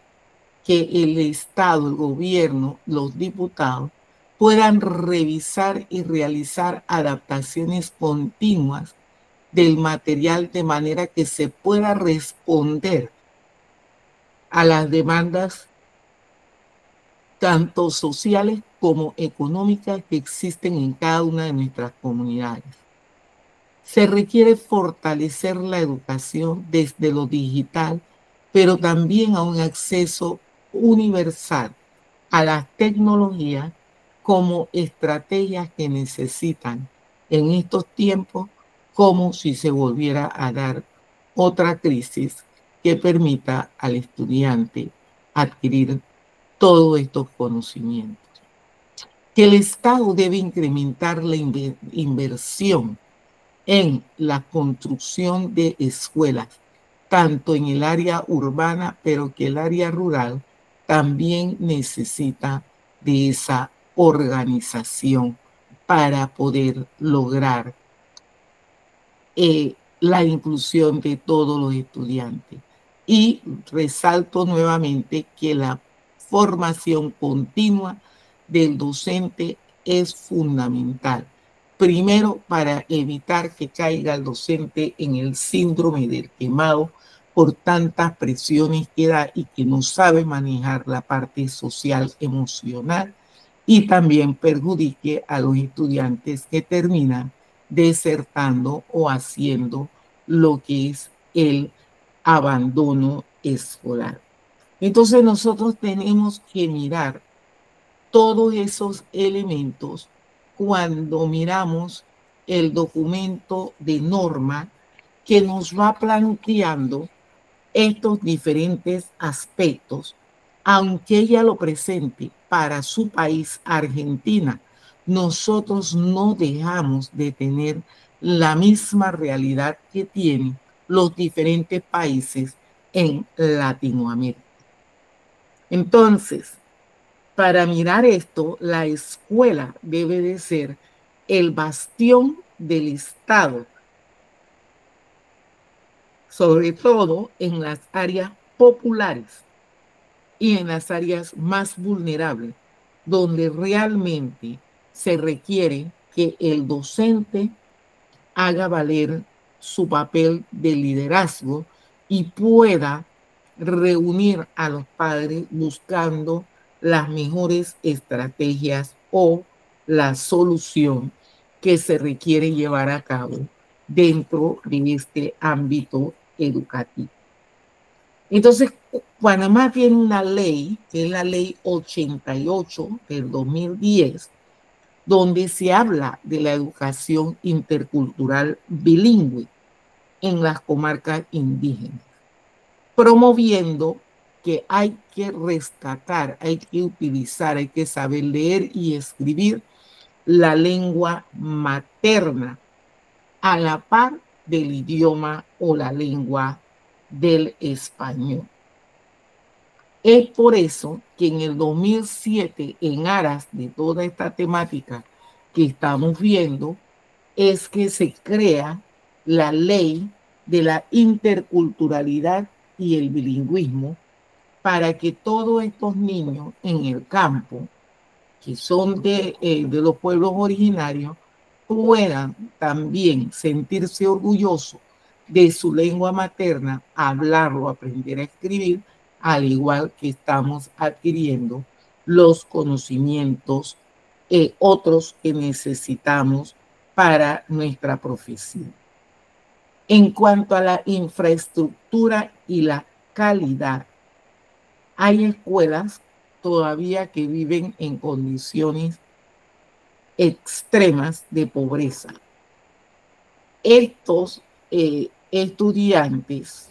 que el Estado, el gobierno, los diputados puedan revisar y realizar adaptaciones continuas del material de manera que se pueda responder a las demandas tanto sociales como económicas que existen en cada una de nuestras comunidades. Se requiere fortalecer la educación desde lo digital, pero también a un acceso universal a las tecnologías como estrategias que necesitan en estos tiempos, como si se volviera a dar otra crisis que permita al estudiante adquirir todos estos conocimientos. Que el Estado debe incrementar la inversión en la construcción de escuelas, tanto en el área urbana, pero que el área rural también necesita de esa organización para poder lograr la inclusión de todos los estudiantes. Y resalto nuevamente que la formación continua del docente es fundamental. Primero, para evitar que caiga el docente en el síndrome del quemado por tantas presiones que da y que no sabe manejar la parte social, emocional, y también perjudique a los estudiantes que terminan desertando o haciendo lo que es el abandono escolar. Entonces nosotros tenemos que mirar todos esos elementos cuando miramos el documento de norma que nos va planteando estos diferentes aspectos, aunque ella lo presente para su país, Argentina, nosotros no dejamos de tener la misma realidad que tienen los diferentes países en Latinoamérica. Entonces, para mirar esto, la escuela debe de ser el bastión del Estado, sobre todo en las áreas populares y en las áreas más vulnerables, donde realmente se requiere que el docente haga valer su papel de liderazgo y pueda reunir a los padres buscando las mejores estrategias o la solución que se requiere llevar a cabo dentro de este ámbito educativo. Entonces, Panamá tiene una ley, que es la ley 88 del 2010, donde se habla de la educación intercultural bilingüe en las comarcas indígenas, promoviendo que hay que rescatar, hay que utilizar, hay que saber leer y escribir la lengua materna a la par del idioma o la lengua del español. Es por eso que en el 2007, en aras de toda esta temática que estamos viendo, es que se crea la ley de la interculturalidad y el bilingüismo para que todos estos niños en el campo, que son de los pueblos originarios, puedan también sentirse orgullosos de su lengua materna, hablarlo, aprender a escribir, al igual que estamos adquiriendo los conocimientos otros que necesitamos para nuestra profesión. En cuanto a la infraestructura y la calidad, hay escuelas todavía que viven en condiciones extremas de pobreza. Estos estudiantes,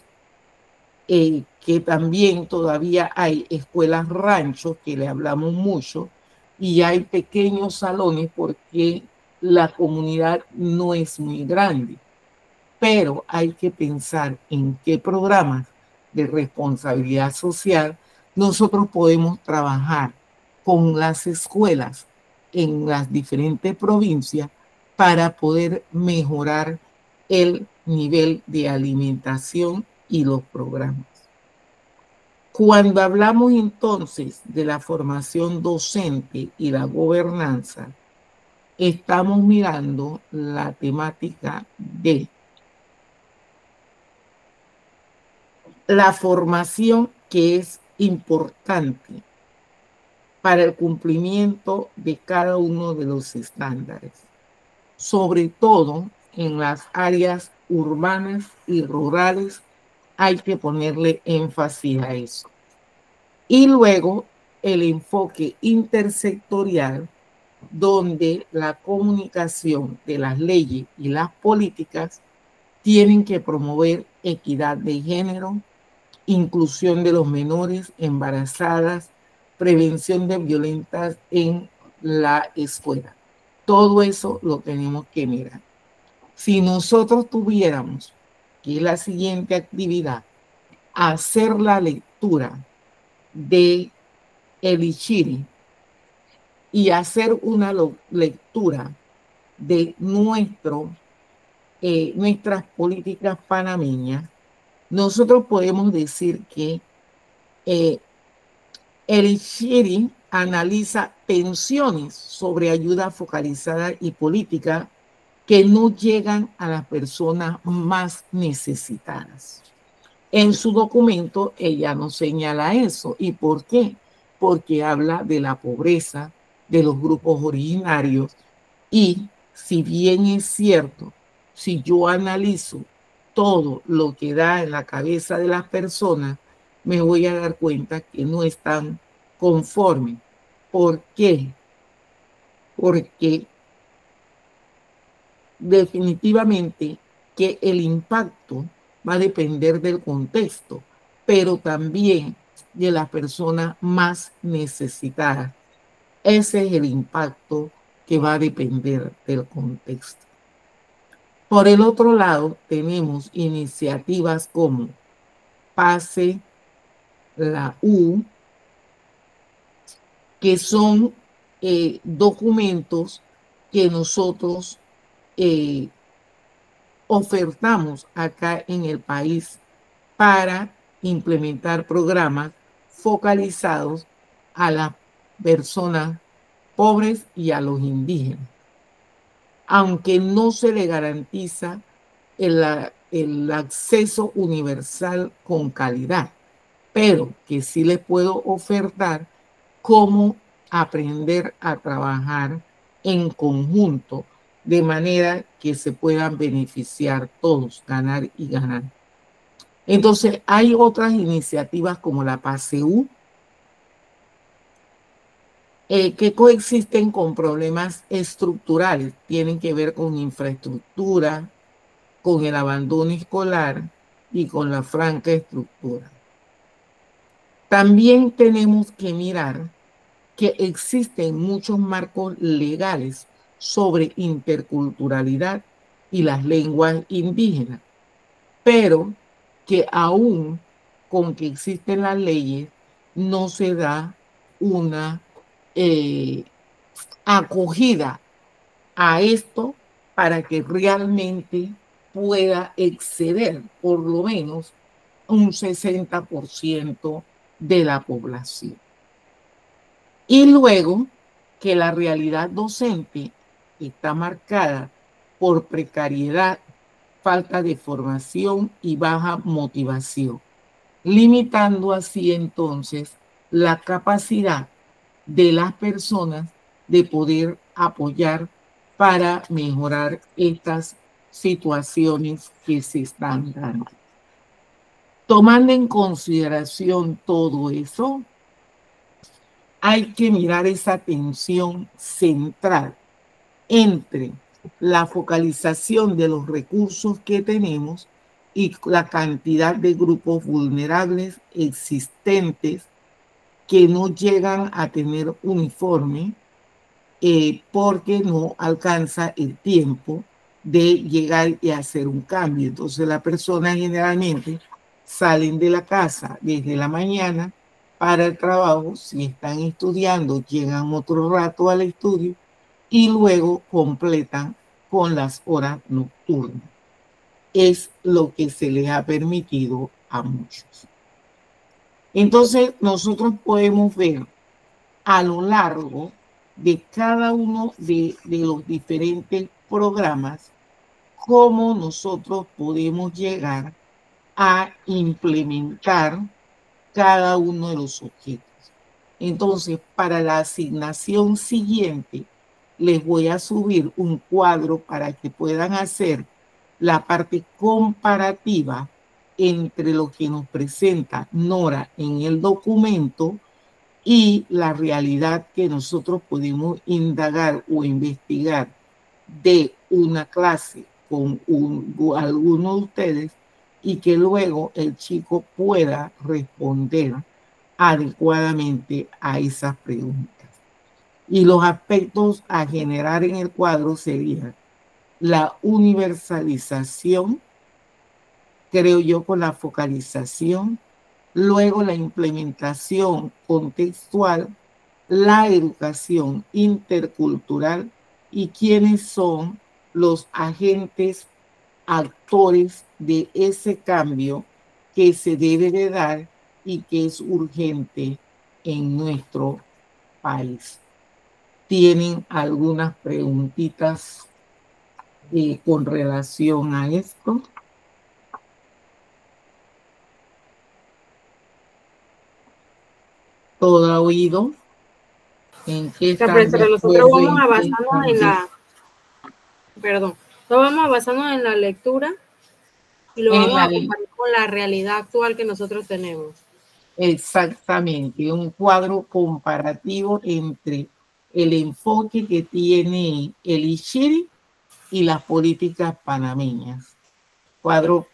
que también todavía hay escuelas ranchos, que le hablamos mucho, y hay pequeños salones porque la comunidad no es muy grande. Pero hay que pensar en qué programas de responsabilidad social nosotros podemos trabajar con las escuelas en las diferentes provincias para poder mejorar el nivel de alimentación y los programas. Cuando hablamos entonces de la formación docente y la gobernanza, estamos mirando la temática de la formación, que es importante para el cumplimiento de cada uno de los estándares, sobre todo en las áreas urbanas y rurales. Hay que ponerle énfasis a eso. Y luego el enfoque intersectorial, donde la comunicación de las leyes y las políticas tienen que promover equidad de género, inclusión de los menores, embarazadas, prevención de violencia en la escuela. Todo eso lo tenemos que mirar. Si nosotros tuviéramos, que es la siguiente actividad, hacer la lectura de el Ichiri y hacer una lectura de nuestras políticas panameñas, nosotros podemos decir que el Ichiri analiza tensiones sobre ayuda focalizada y política que no llegan a las personas más necesitadas. En su documento ella nos señala eso. ¿Y por qué? Porque habla de la pobreza, de los grupos originarios, y si bien es cierto, si yo analizo todo lo que da en la cabeza de las personas, me voy a dar cuenta que no están conformes. ¿Por qué? Porque definitivamente que el impacto va a depender del contexto, pero también de las personas más necesitadas. Ese es el impacto que va a depender del contexto. Por el otro lado, tenemos iniciativas como PASE, la U, que son documentos que nosotros ofertamos acá en el país para implementar programas focalizados a las personas pobres y a los indígenas, aunque no se le garantiza el acceso universal con calidad, pero que sí les puedo ofertar cómo aprender a trabajar en conjunto de manera que se puedan beneficiar todos, ganar y ganar. Entonces, hay otras iniciativas como la PASEU que coexisten con problemas estructurales, tienen que ver con infraestructura, con el abandono escolar y con la franca estructura. También tenemos que mirar que existen muchos marcos legales sobre interculturalidad y las lenguas indígenas, pero que aún con que existen las leyes no se da una acogida a esto para que realmente pueda exceder por lo menos un 60% de la población. Y luego que la realidad docente está marcada por precariedad, falta de formación y baja motivación, limitando así entonces la capacidad de las personas de poder apoyar para mejorar estas situaciones que se están dando. Tomando en consideración todo eso, hay que mirar esa tensión central entre la focalización de los recursos que tenemos y la cantidad de grupos vulnerables existentes que no llegan a tener uniforme porque no alcanza el tiempo de llegar y hacer un cambio. Entonces las personas generalmente salen de la casa desde la mañana para el trabajo, si están estudiando, llegan otro rato al estudio y luego completan con las horas nocturnas. Es lo que se les ha permitido a muchos. Entonces, nosotros podemos ver a lo largo de cada uno de los diferentes programas cómo nosotros podemos llegar a implementar cada uno de los objetos. Entonces, para la asignación siguiente, les voy a subir un cuadro para que puedan hacer la parte comparativa entre lo que nos presenta Nora en el documento y la realidad que nosotros podemos indagar o investigar de una clase con alguno de ustedes y que luego el chico pueda responder adecuadamente a esas preguntas. Y los aspectos a generar en el cuadro serían la universalización, creo yo, con la focalización, luego la implementación contextual, la educación intercultural y quiénes son los agentes actores de ese cambio que se debe de dar y que es urgente en nuestro país. ¿Tienen algunas preguntitas con relación a esto? ¿Todo oído? ¿En qué están de Profesora, nosotros acuerdo? vamos ¿En a qué basarnos están en de- la, perdón, nos vamos a basarnos en la lectura y lo en vamos la a comparar con la realidad actual que nosotros tenemos. Exactamente, un cuadro comparativo entre el enfoque que tiene el ISHIRI y las políticas panameñas. cuadro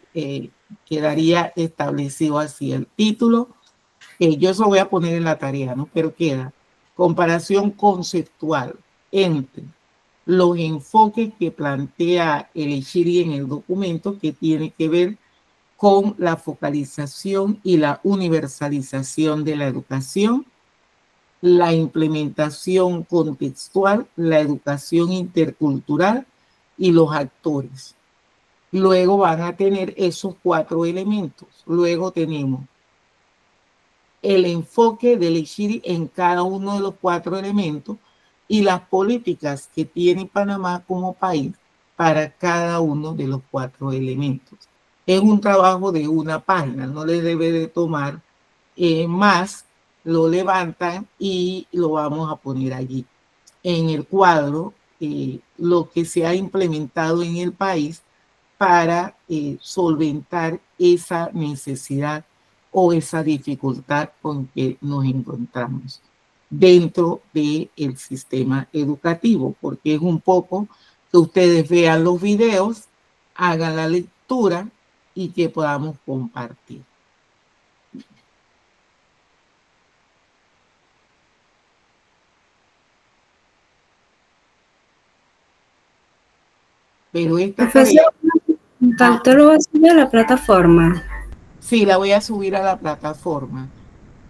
quedaría establecido así. El título, yo eso voy a poner en la tarea, ¿no? Pero queda comparación conceptual entre los enfoques que plantea el Eshiri en el documento, que tiene que ver con la focalización y la universalización de la educación, la implementación contextual, la educación intercultural y los actores. Luego van a tener esos 4 elementos. Luego tenemos el enfoque del Eshiri en cada uno de los 4 elementos y las políticas que tiene Panamá como país para cada uno de los 4 elementos. Es un trabajo de una página, no le debe de tomar más, lo levantan y lo vamos a poner allí. En el cuadro, lo que se ha implementado en el país para solventar esa necesidad o esa dificultad con que nos encontramos dentro del sistema educativo, porque es un poco que ustedes vean los videos, hagan la lectura y que podamos compartir. Pero esta Profesor, ¿usted lo va a subir a la plataforma? Sí, la voy a subir a la plataforma.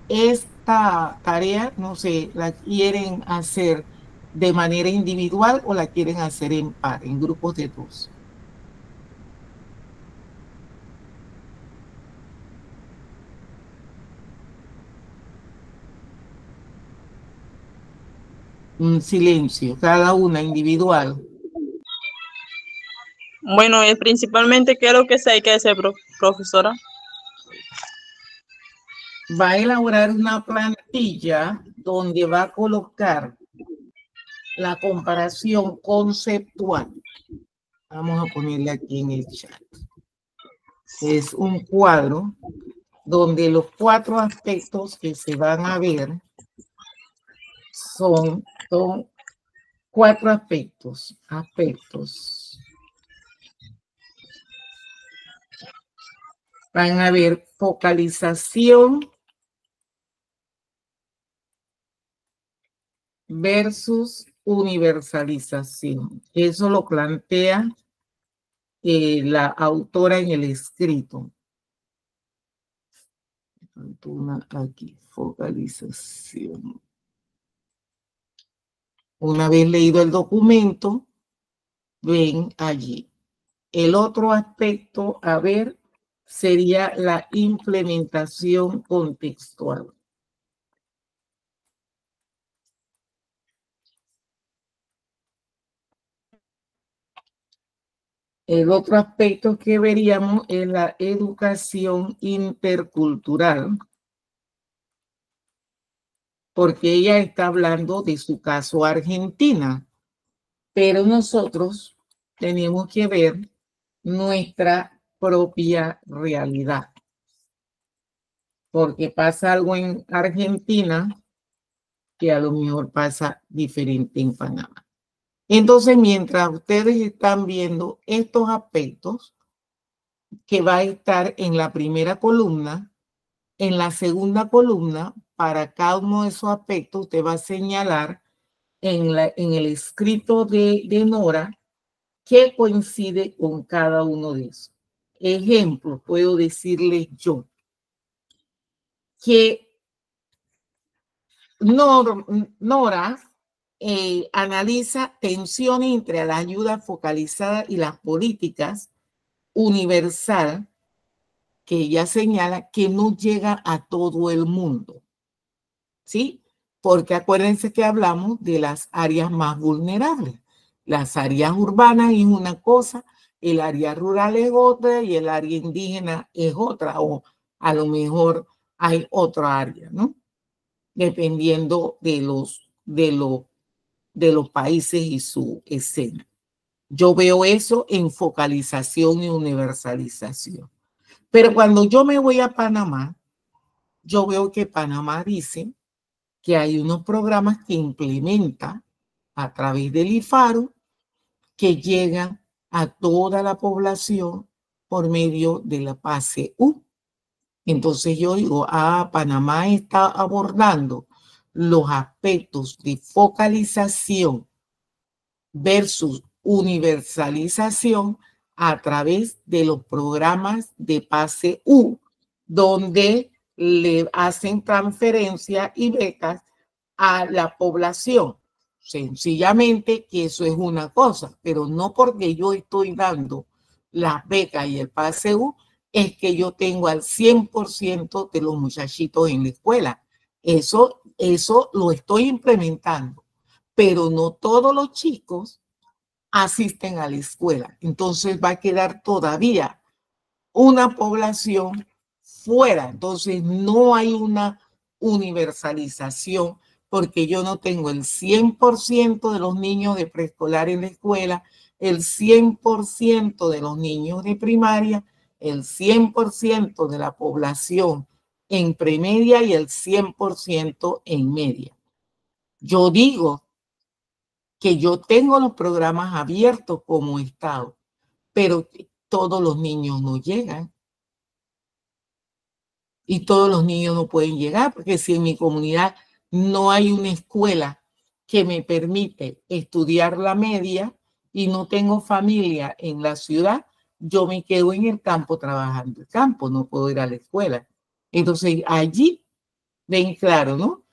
Esta tarea, no sé, ¿la quieren hacer de manera individual o la quieren hacer en par, en grupos de 2? Un silencio, cada una individual. Bueno, principalmente, ¿qué es lo que hay que hacer, profesora? Va a elaborar una plantilla donde va a colocar la comparación conceptual. Vamos a ponerle aquí en el chat. Es un cuadro donde los 4 aspectos que se van a ver son 4 aspectos. Van a ver focalización versus universalización. Eso lo plantea la autora en el escrito. Aquí, focalización. Una vez leído el documento, ven allí. El otro aspecto a ver sería la implementación contextual. El otro aspecto que veríamos es la educación intercultural, porque ella está hablando de su caso Argentina, pero nosotros tenemos que ver nuestra propia realidad, porque pasa algo en Argentina que a lo mejor pasa diferente en Panamá. Entonces, mientras ustedes están viendo estos aspectos, que va a estar en la primera columna, en la segunda columna, para cada uno de esos aspectos, usted va a señalar en el escrito de Nora qué coincide con cada uno de esos. Ejemplo, puedo decirles yo que Nora analiza tensiones entre la ayuda focalizada y las políticas universal, que ella señala que no llega a todo el mundo, ¿sí? Porque acuérdense que hablamos de las áreas más vulnerables. Las áreas urbanas es una cosa, el área rural es otra y el área indígena es otra, o a lo mejor hay otra área, ¿no? Dependiendo de los países y su escena. Yo veo eso en focalización y universalización. Pero cuando yo me voy a Panamá, yo veo que Panamá dice que hay unos programas que implementa a través del IFARU que llegan a toda la población por medio de la PASEU. Entonces yo digo, Panamá está abordando los aspectos de focalización versus universalización a través de los programas de PASEU, donde le hacen transferencia y becas a la población. Sencillamente que eso es una cosa, pero no porque yo estoy dando las becas y el PASEU, es que yo tengo al 100% de los muchachitos en la escuela. Eso lo estoy implementando, pero no todos los chicos asisten a la escuela. Entonces va a quedar todavía una población fuera. Entonces no hay una universalización porque yo no tengo el 100% de los niños de preescolar en la escuela, el 100% de los niños de primaria, el 100% de la población en premedia y el 100% en media. Yo digo que yo tengo los programas abiertos como Estado, pero todos los niños no llegan. Y todos los niños no pueden llegar, porque si en mi comunidad no hay una escuela que me permite estudiar la media y no tengo familia en la ciudad, yo me quedo en el campo trabajando el campo, no puedo ir a la escuela. Entonces allí ven claro, ¿no?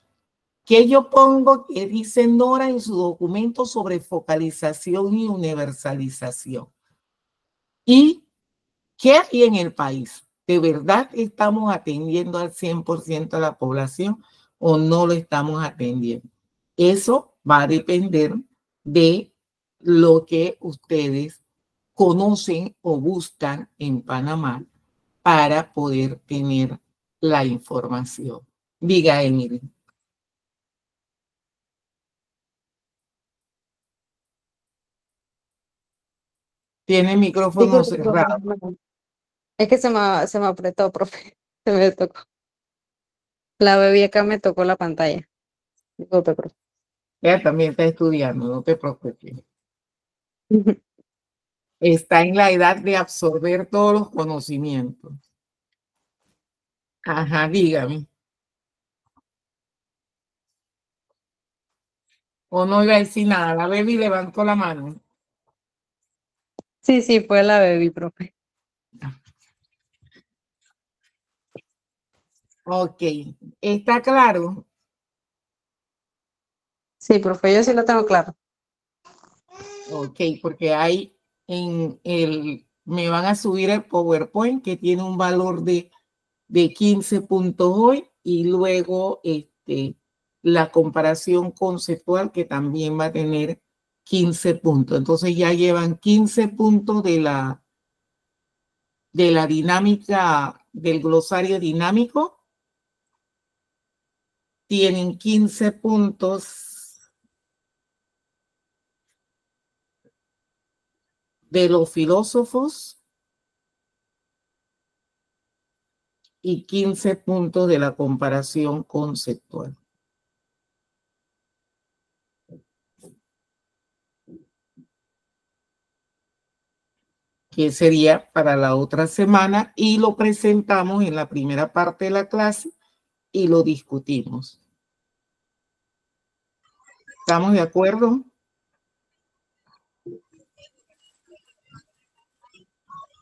Que yo pongo que dice Nora en su documento sobre focalización y universalización. ¿Y qué hay en el país? ¿De verdad estamos atendiendo al 100% de la población o no lo estamos atendiendo? Eso va a depender de lo que ustedes conocen o buscan en Panamá para poder tener la información. Diga, Emily. Tiene el micrófono cerrado. Es que se me apretó, profe. Se me tocó. La bebé acá me tocó la pantalla. Disculpe, profe. Ella también está estudiando, no te preocupes. Está en la edad de absorber todos los conocimientos. Ajá, dígame. O no iba a decir nada. La baby levantó la mano. Sí, fue la bebé, profe. Ok, ¿está claro? Sí, profe, yo sí lo tengo claro. Ok, porque hay me van a subir el PowerPoint que tiene un valor de 15 puntos hoy y luego la comparación conceptual que también va a tener 15 puntos. Entonces ya llevan 15 puntos de la dinámica, del glosario dinámico. Tienen 15 puntos de los filósofos y 15 puntos de la comparación conceptual. Que sería para la otra semana y lo presentamos en la primera parte de la clase y lo discutimos. ¿Estamos de acuerdo?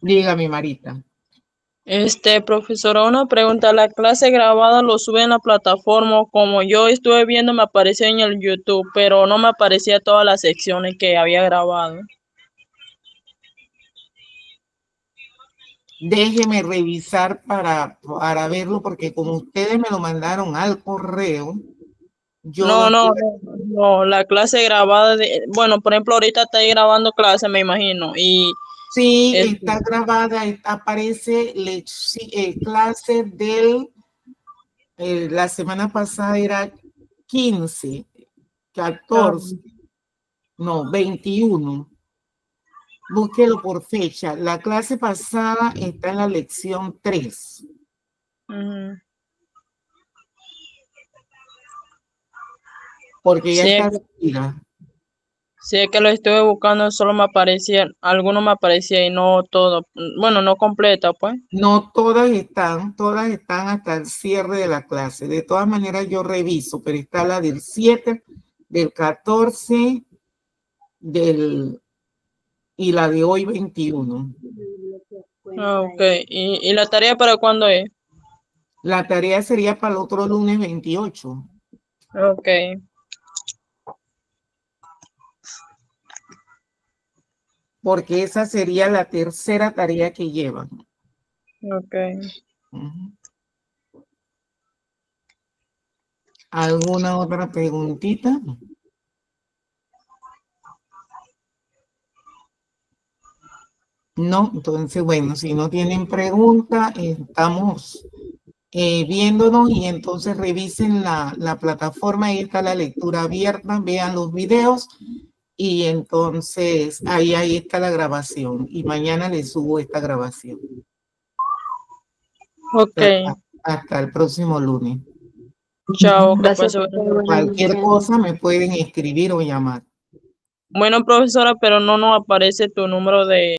Dígame, Marita. Profesora, una pregunta. ¿La clase grabada lo sube en la plataforma? Como yo estuve viendo, me apareció en el YouTube, pero no me aparecía todas las secciones que había grabado. Déjeme revisar para verlo, porque como ustedes me lo mandaron al correo, yo... No, la clase grabada, bueno, por ejemplo, ahorita está ahí grabando clase, me imagino, y... Sí, está grabada, aparece clase del... la semana pasada era 15, 14, no, 21. Búsquelo por fecha. La clase pasada está en la lección 3. Porque ya Sí, está subida. Si es que lo estuve buscando, solo me aparecía, alguno me aparecía y no todo, bueno, no completa, pues. No todas están hasta el cierre de la clase. De todas maneras, yo reviso, pero está la del 7, del 14, y la de hoy 21. Ah, ok. ¿Y la tarea para cuándo es? La tarea sería para el otro lunes 28. Ok. Porque esa sería la tercera tarea que llevan. Ok. ¿Alguna otra preguntita? No, entonces, bueno, si no tienen pregunta, estamos viéndonos y entonces revisen la plataforma, ahí está la lectura abierta, vean los videos y entonces ahí está la grabación y mañana les subo esta grabación. Ok. Hasta el próximo lunes. Chao. Que Gracias, pase buenas noches. Cualquier cosa me pueden escribir o llamar. Bueno, profesora, pero no nos aparece tu número de